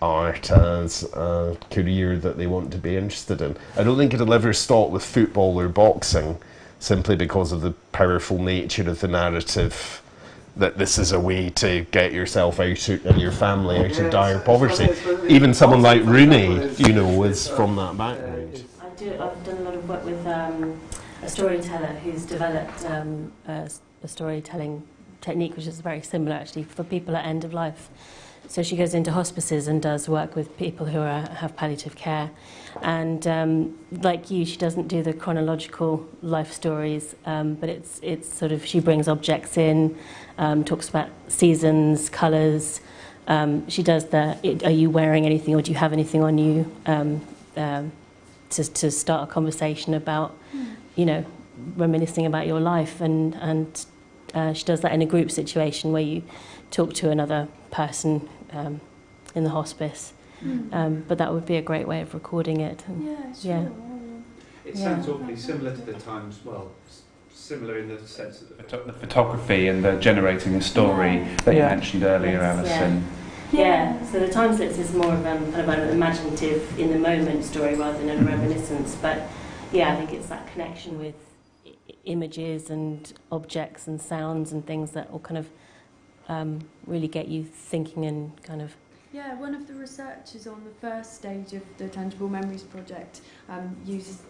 art as a career that they want to be interested in. I don't think it'll ever stop with football or boxing, simply because of the powerful nature of the narrative that this is a way to get yourself out and your family out of dire poverty. Even someone like Rooney, you know, is from that background. I've done a lot of work with a storyteller who's developed a storytelling technique which is very similar actually for people at end of life. So she goes into hospices and does work with people who have palliative care, and like you, she doesn't do the chronological life stories, but it's sort of, she brings objects in, talks about seasons, colours. She does the, are you wearing anything or do you have anything on you, to start a conversation about, you know, reminiscing about your life, and she does that in a group situation where you talk to another person in the hospice. But that would be a great way of recording it. And, yeah, sure. It sounds awfully similar to the Times, well, similar in the sense that the photography and the generating a story that you mentioned earlier, Alison. Yeah, so the timeslips is more of kind of an imaginative, in the moment story rather than a reminiscence. But yeah, I think it's that connection with images and objects and sounds and things that will kind of really get you thinking and kind of... Yeah, one of the researchers on the first stage of the Tangible Memories project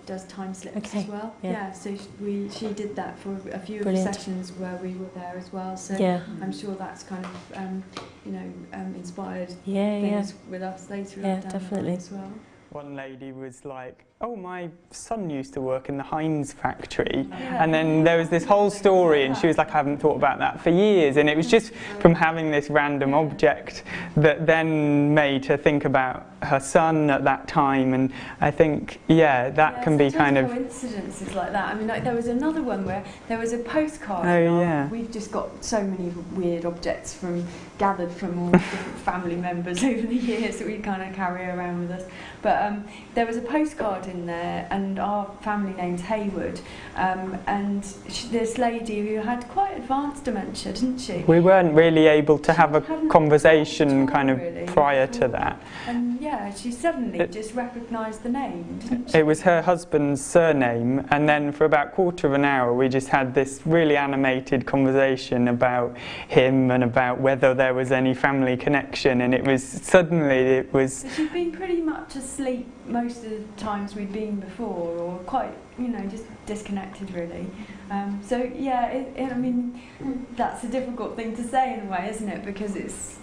does timeslips as well. Yeah, so she did that for a few of the sessions where we were there as well. So I'm sure that's kind of inspired things with us later. Yeah, definitely as well. One lady was like, oh, my son used to work in the Heinz factory. And then there was this whole story, and she was like, I haven't thought about that for years. And it was just from having this random object that then made her think about her son at that time. And I think, yeah, that can be kind of coincidences like that. I mean, like, there was another one where there was a postcard. Oh, yeah. We've just got so many weird objects gathered from all different family members over the years that we kind of carry around with us. But there was a postcard in there, and our family name's Hayward, and this lady who had quite advanced dementia, didn't she? We weren't really able to have a conversation kind of really prior to that. And yeah, she suddenly just recognised the name, didn't she? It was her husband's surname, and then for about a quarter of an hour we just had this really animated conversation about him and about whether there was any family connection, and it was suddenly So she'd been pretty much asleep most of the times we'd been before, or quite, you know, just disconnected really. So yeah, I mean, that's a difficult thing to say in a way, isn't it? Because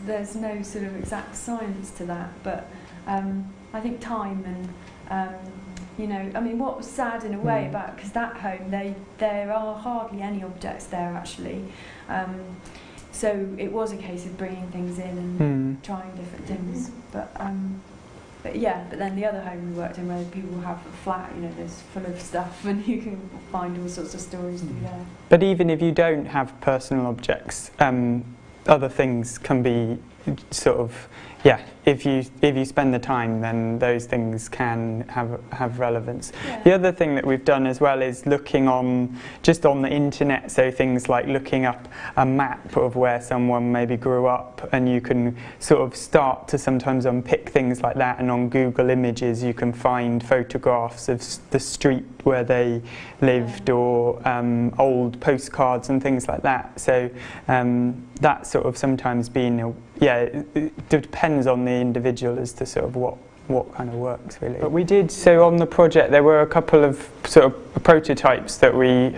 there's no sort of exact science to that. But I think time and you know, I mean, what was sad in a way about, because that home, there are hardly any objects there actually. So it was a case of bringing things in and trying different things. But yeah, but then the other home we worked in, where people have a flat, you know, there's full of stuff, and you can find all sorts of stories through there. But even if you don't have personal objects, other things can be sort of, yeah, if you spend the time, then those things can have relevance. Yeah. The other thing that we've done as well is looking just on the internet, so things like looking up a map of where someone maybe grew up, and you can sort of start to sometimes unpick things like that, and on Google Images you can find photographs of the street where they lived, or old postcards and things like that. So that's sort of sometimes been it depends on the individual as to sort of what kind of works really. But we did, so on the project there were a couple of sort of prototypes that we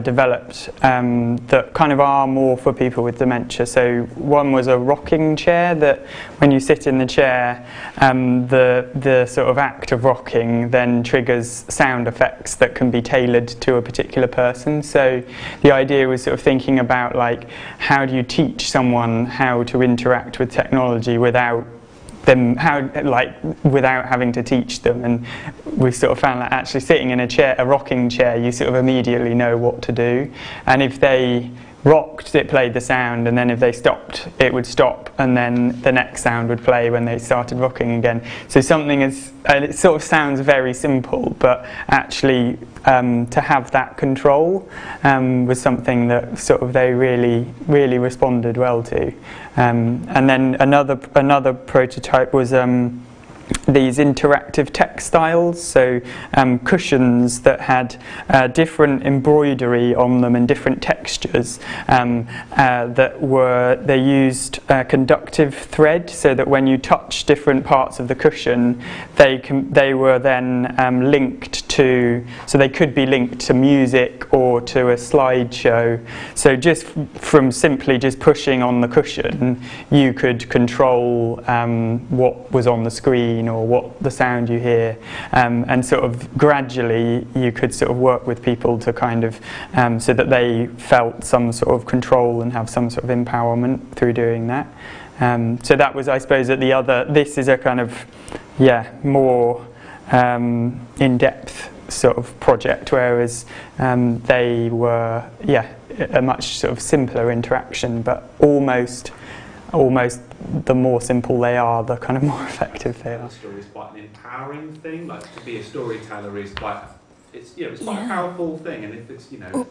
developed that kind of are more for people with dementia. So one was a rocking chair that when you sit in the chair, the sort of act of rocking then triggers sound effects that can be tailored to a particular person. So the idea was sort of thinking about, like, how do you teach someone how to interact with technology without having to teach them. And we sort of found that actually sitting in a rocking chair, you sort of immediately know what to do. And if they rocked, it played the sound, and then if they stopped, it would stop, and then the next sound would play when they started rocking again. So something it sort of sounds very simple, but actually to have that control was something that sort of they really, really responded well to. And then another prototype was these interactive textiles, so cushions that had different embroidery on them and different textures. They used conductive thread, so that when you touch different parts of the cushion, they were then linked to, so they could be linked to music or to a slideshow. So just from simply just pushing on the cushion, you could control what was on the screen or what the sound you hear, and sort of gradually you could sort of work with people to kind of so that they felt some sort of control and have some sort of empowerment through doing that. So that was, I suppose, this is a kind of more in-depth sort of project, whereas they were a much sort of simpler interaction, but almost the more simple they are, the kind of more effective they are. The story is quite an empowering thing. Like, to be a storyteller is quite, it's quite a powerful thing. And if it's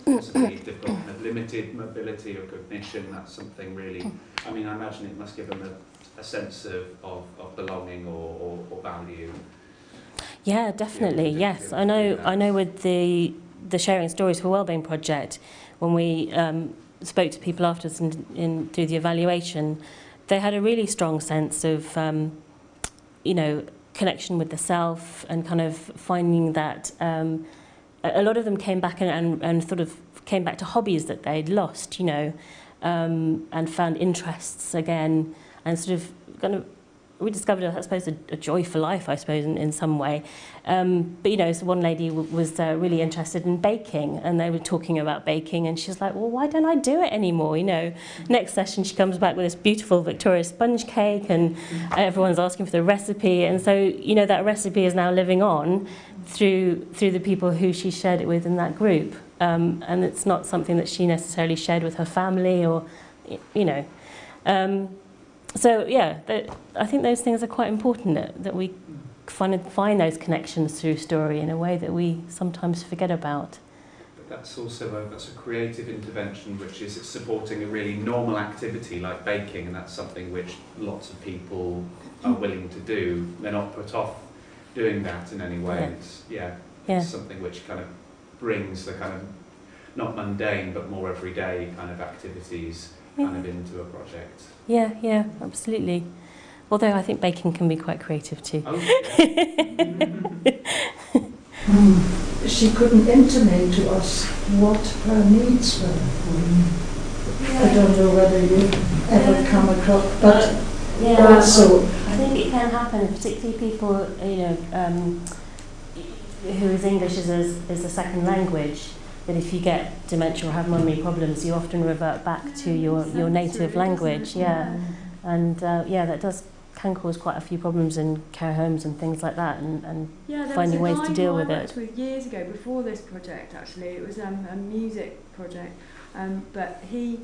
possibly difficult, kind of limited mobility or cognition, that's something really. I mean, I imagine it must give them a sense of belonging or value. Yeah, definitely. Yes, I know. With the Sharing Stories for Wellbeing project, when we spoke to people afterwards and through the evaluation, they had a really strong sense of, connection with the self, and kind of finding that a lot of them came back and sort of came back to hobbies that they'd lost, and found interests again, and sort of kind of I suppose, a joy for life, I suppose, in some way. But, you know, so one lady was really interested in baking, and they were talking about baking, and she's like, well, why don't I do it anymore? You know, next session she comes back with this beautiful Victoria sponge cake, and everyone's asking for the recipe. And so, you know, that recipe is now living on through the people who she shared it with in that group. And it's not something that she necessarily shared with her family, or, you know. So yeah, I think those things are quite important, that we find those connections through story in a way that we sometimes forget about. But that's also that's a creative intervention which is supporting a really normal activity like baking, and that's something which lots of people are willing to do. They're not put off doing that in any way. It's something which kind of brings the kind of not mundane but more everyday kind of activities kind of into a project. Yeah, yeah, absolutely. Although I think baking can be quite creative too. Oh, she couldn't intimate to us what her needs were. I don't know whether you ever come across, but also I think it can happen, particularly people, you know, whose English is a second language. That if you get dementia or have memory problems, you often revert back to your native language. And that can cause quite a few problems in care homes and things like that, and finding ways to deal with it. I worked with years ago, before this project actually. It was a music project, but he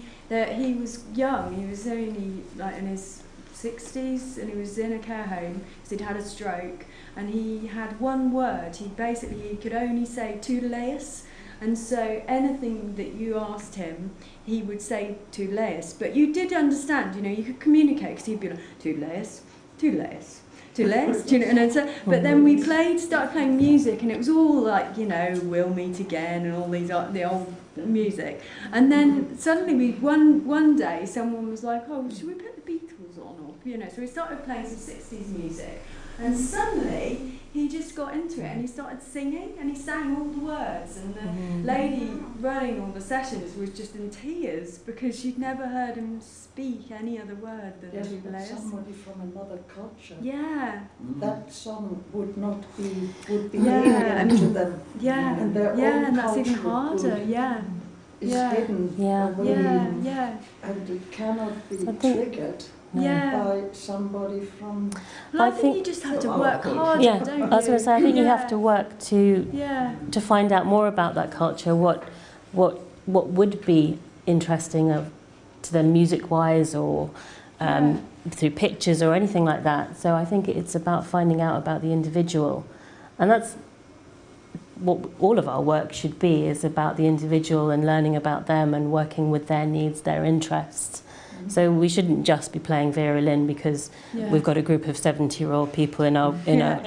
was young. He was only like in his 60s, and he was in a care home because he'd had a stroke, and he had one word. He could only say "Toodaleus." And so anything that you asked him, he would say "Toodaleus." But you did understand, you know, you could communicate, because he'd be like, "Toodaleus, Toodaleus, Toodaleus," you know. And so, but then we started playing music, and it was all like, you know, "We'll Meet Again" and all these the old music. And then suddenly one day someone was like, "Oh, should we put the Beatles on?" Or, you know, so we started playing some 60s music, and suddenly he just got into it, and he started singing, and he sang all the words, and the lady running all the sessions was just in tears because she'd never heard him speak any other word than Toodaleus. Somebody from another culture. Yeah. That song would be alien to them. Yeah. And their own and that's culture even harder. Is hidden away, and it cannot be triggered. By somebody from... Well, I think you just have to work hard, don't you? I was going to say, I think you have to work to find out more about that culture, what would be interesting to them music-wise, or through pictures or anything like that. So I think it's about finding out about the individual. And that's what all of our work should be, is about the individual and learning about them and working with their needs, their interests. So we shouldn't just be playing Vera Lynn because we've got a group of 70-year-old people in a you know,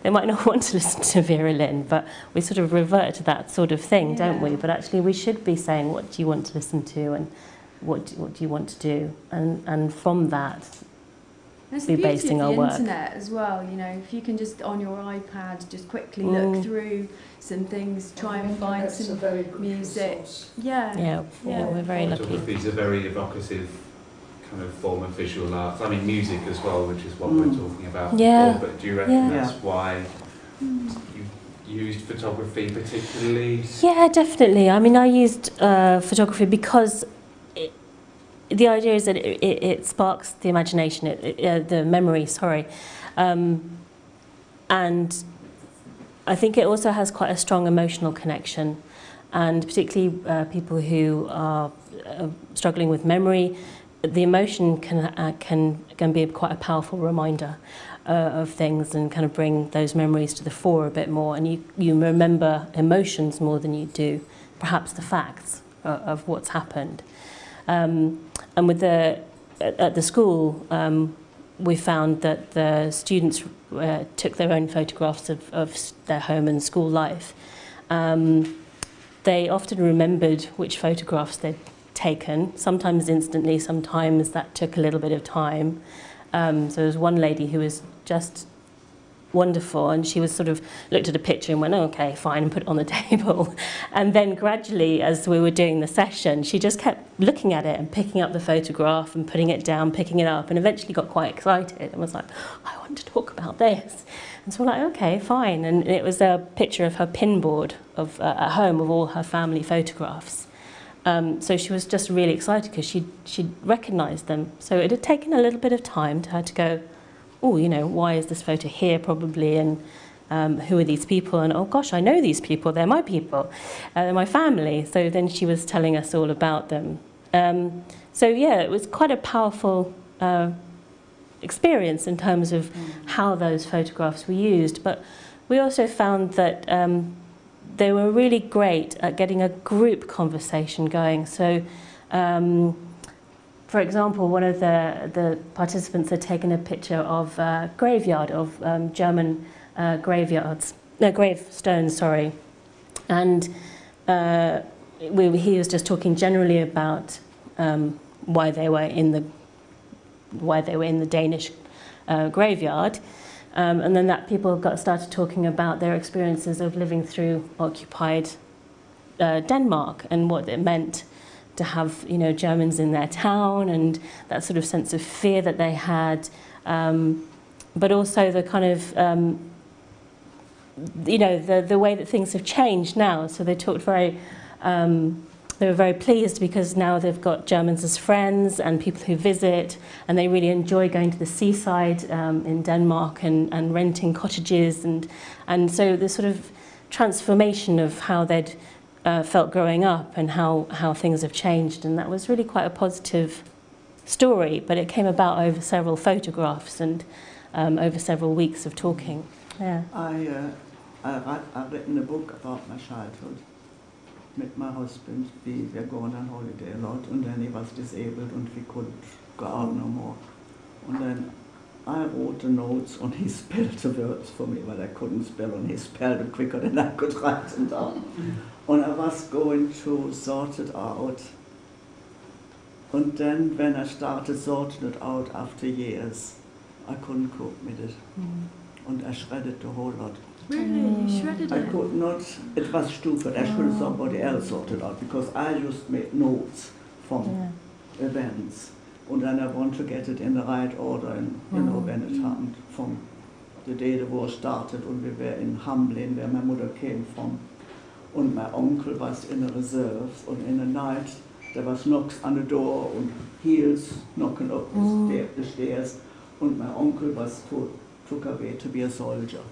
they might not want to listen to Vera Lynn, but we sort of revert to that sort of thing, don't we? But actually we should be saying, what do you want to listen to, and what do you want to do, and from that be basing our work. It's the beauty of the internet as well, you know, if you can just on your iPad just quickly look through some things, try and find some music. Yeah, we're very lucky. Photography is a very evocative kind of form of visual art. I mean, music as well, which is what we're talking about before, but do you reckon that's why you used photography particularly? Yeah, definitely. I mean, I used photography because the idea is that it sparks the imagination, the memory, and I think it also has quite a strong emotional connection, and particularly people who are struggling with memory, the emotion can be quite a powerful reminder of things, and kind of bring those memories to the fore a bit more, and you remember emotions more than you do perhaps the facts of what's happened. And with at the school, we found that the students took their own photographs of their home and school life. They often remembered which photographs they'd taken, sometimes instantly, sometimes that took a little bit of time. So there was one lady who was just wonderful. And she was sort of looked at a picture and went, oh, okay, fine, and put it on the table. And then gradually, as we were doing the session, she just kept looking at it and picking up the photograph and putting it down, picking it up, and eventually got quite excited and was like, I want to talk about this. And so we're like, okay, fine. And it was a picture of her pinboard of at home of all her family photographs. So she was just really excited because she'd recognised them. So it had taken a little bit of time to her to go, oh, you know, why is this photo here probably, and who are these people, and oh gosh, I know these people, they're my people, they're my family. So then she was telling us all about them. So yeah, it was quite a powerful experience in terms of how those photographs were used, but we also found that they were really great at getting a group conversation going. So for example, one of the participants had taken a picture of a graveyard, of German gravestones, sorry. And he was just talking generally about why they were in the Danish graveyard. And then that people started talking about their experiences of living through occupied Denmark and what it meant to have, you know, Germans in their town, and that sort of sense of fear that they had, but also the kind of, you know, the way that things have changed now. So they talked they were very pleased because now they've got Germans as friends and people who visit, and they really enjoy going to the seaside in Denmark and renting cottages, and so the sort of transformation of how they'd felt growing up and how things have changed, and that was really quite a positive story, but it came about over several photographs and over several weeks of talking. Yeah. I've written a book about my childhood with my husband. We were going on holiday a lot, and then he was disabled and we couldn't go out no more. And then I wrote the notes and he spelled the words for me, but I couldn't spell, and he spelled them quicker than I could write them down. And I was going to sort it out. And then when I started sorting it out after years, I couldn't cope with it. And I shredded the whole lot. Really? You shredded it? I could not. It was stupid. I should have somebody else sort it out, because I just made notes from events. And then I want to get it in the right order, and you know, when it happened, from the day the war started, and we were in Hamlin, where my mother came from. And my uncle was in the reserves, and in the night there was knocks on the door and heels knocking up the stairs, and my uncle was took away to be a soldier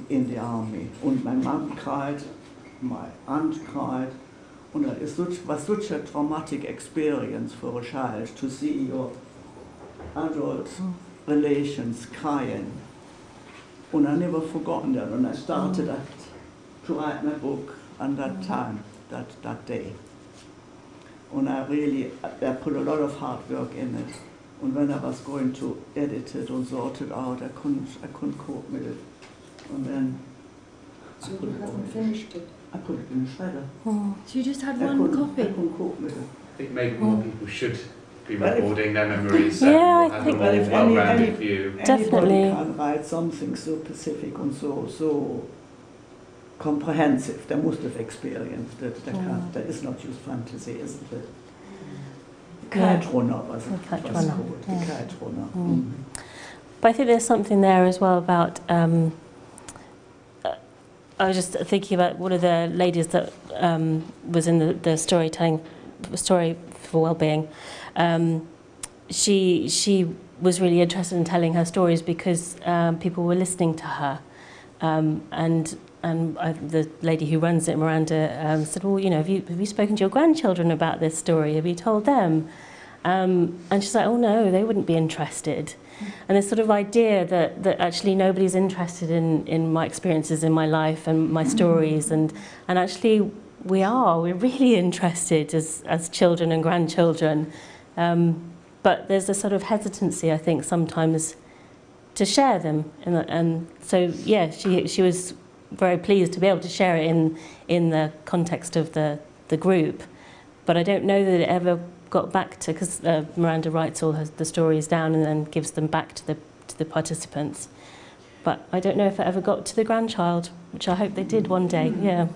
in the army. And my mom cried, my aunt cried, and it was such a traumatic experience for a child to see your adult relations crying. And I never forgotten that, and I started to write my book on that time, that day. And I put a lot of hard work in it. And when I was going to edit it and sort it out, I couldn't cope with it. And then so you haven't finished it? I put it in a shredder. So you just had one copy? I couldn't cope with it. I think maybe more people should be recording their memories. Yeah, and I think have a more well-rounded view. Definitely. Anybody can write something so specific and so comprehensive. They must have experienced it. That is not just fantasy, isn't it? Kite runner was it? Kite runner. The kite runner. But I think there's something there as well about. I was just thinking about one of the ladies that was in the storytelling story for wellbeing. She was really interested in telling her stories because people were listening to her, and the lady who runs it, Miranda, said, well, you know, have you spoken to your grandchildren about this story? Have you told them? And she's like, oh no, they wouldn't be interested. And this sort of idea that actually nobody's interested in my experiences in my life and my stories, and actually we're really interested as children and grandchildren. But there's a sort of hesitancy, I think, sometimes to share them. And so, yeah, she was very pleased to be able to share it in the context of the group. But I don't know that it ever got back to, because Miranda writes all the stories down and then gives them back to the participants. But I don't know if it ever got to the grandchild, which I hope they did one day, yeah.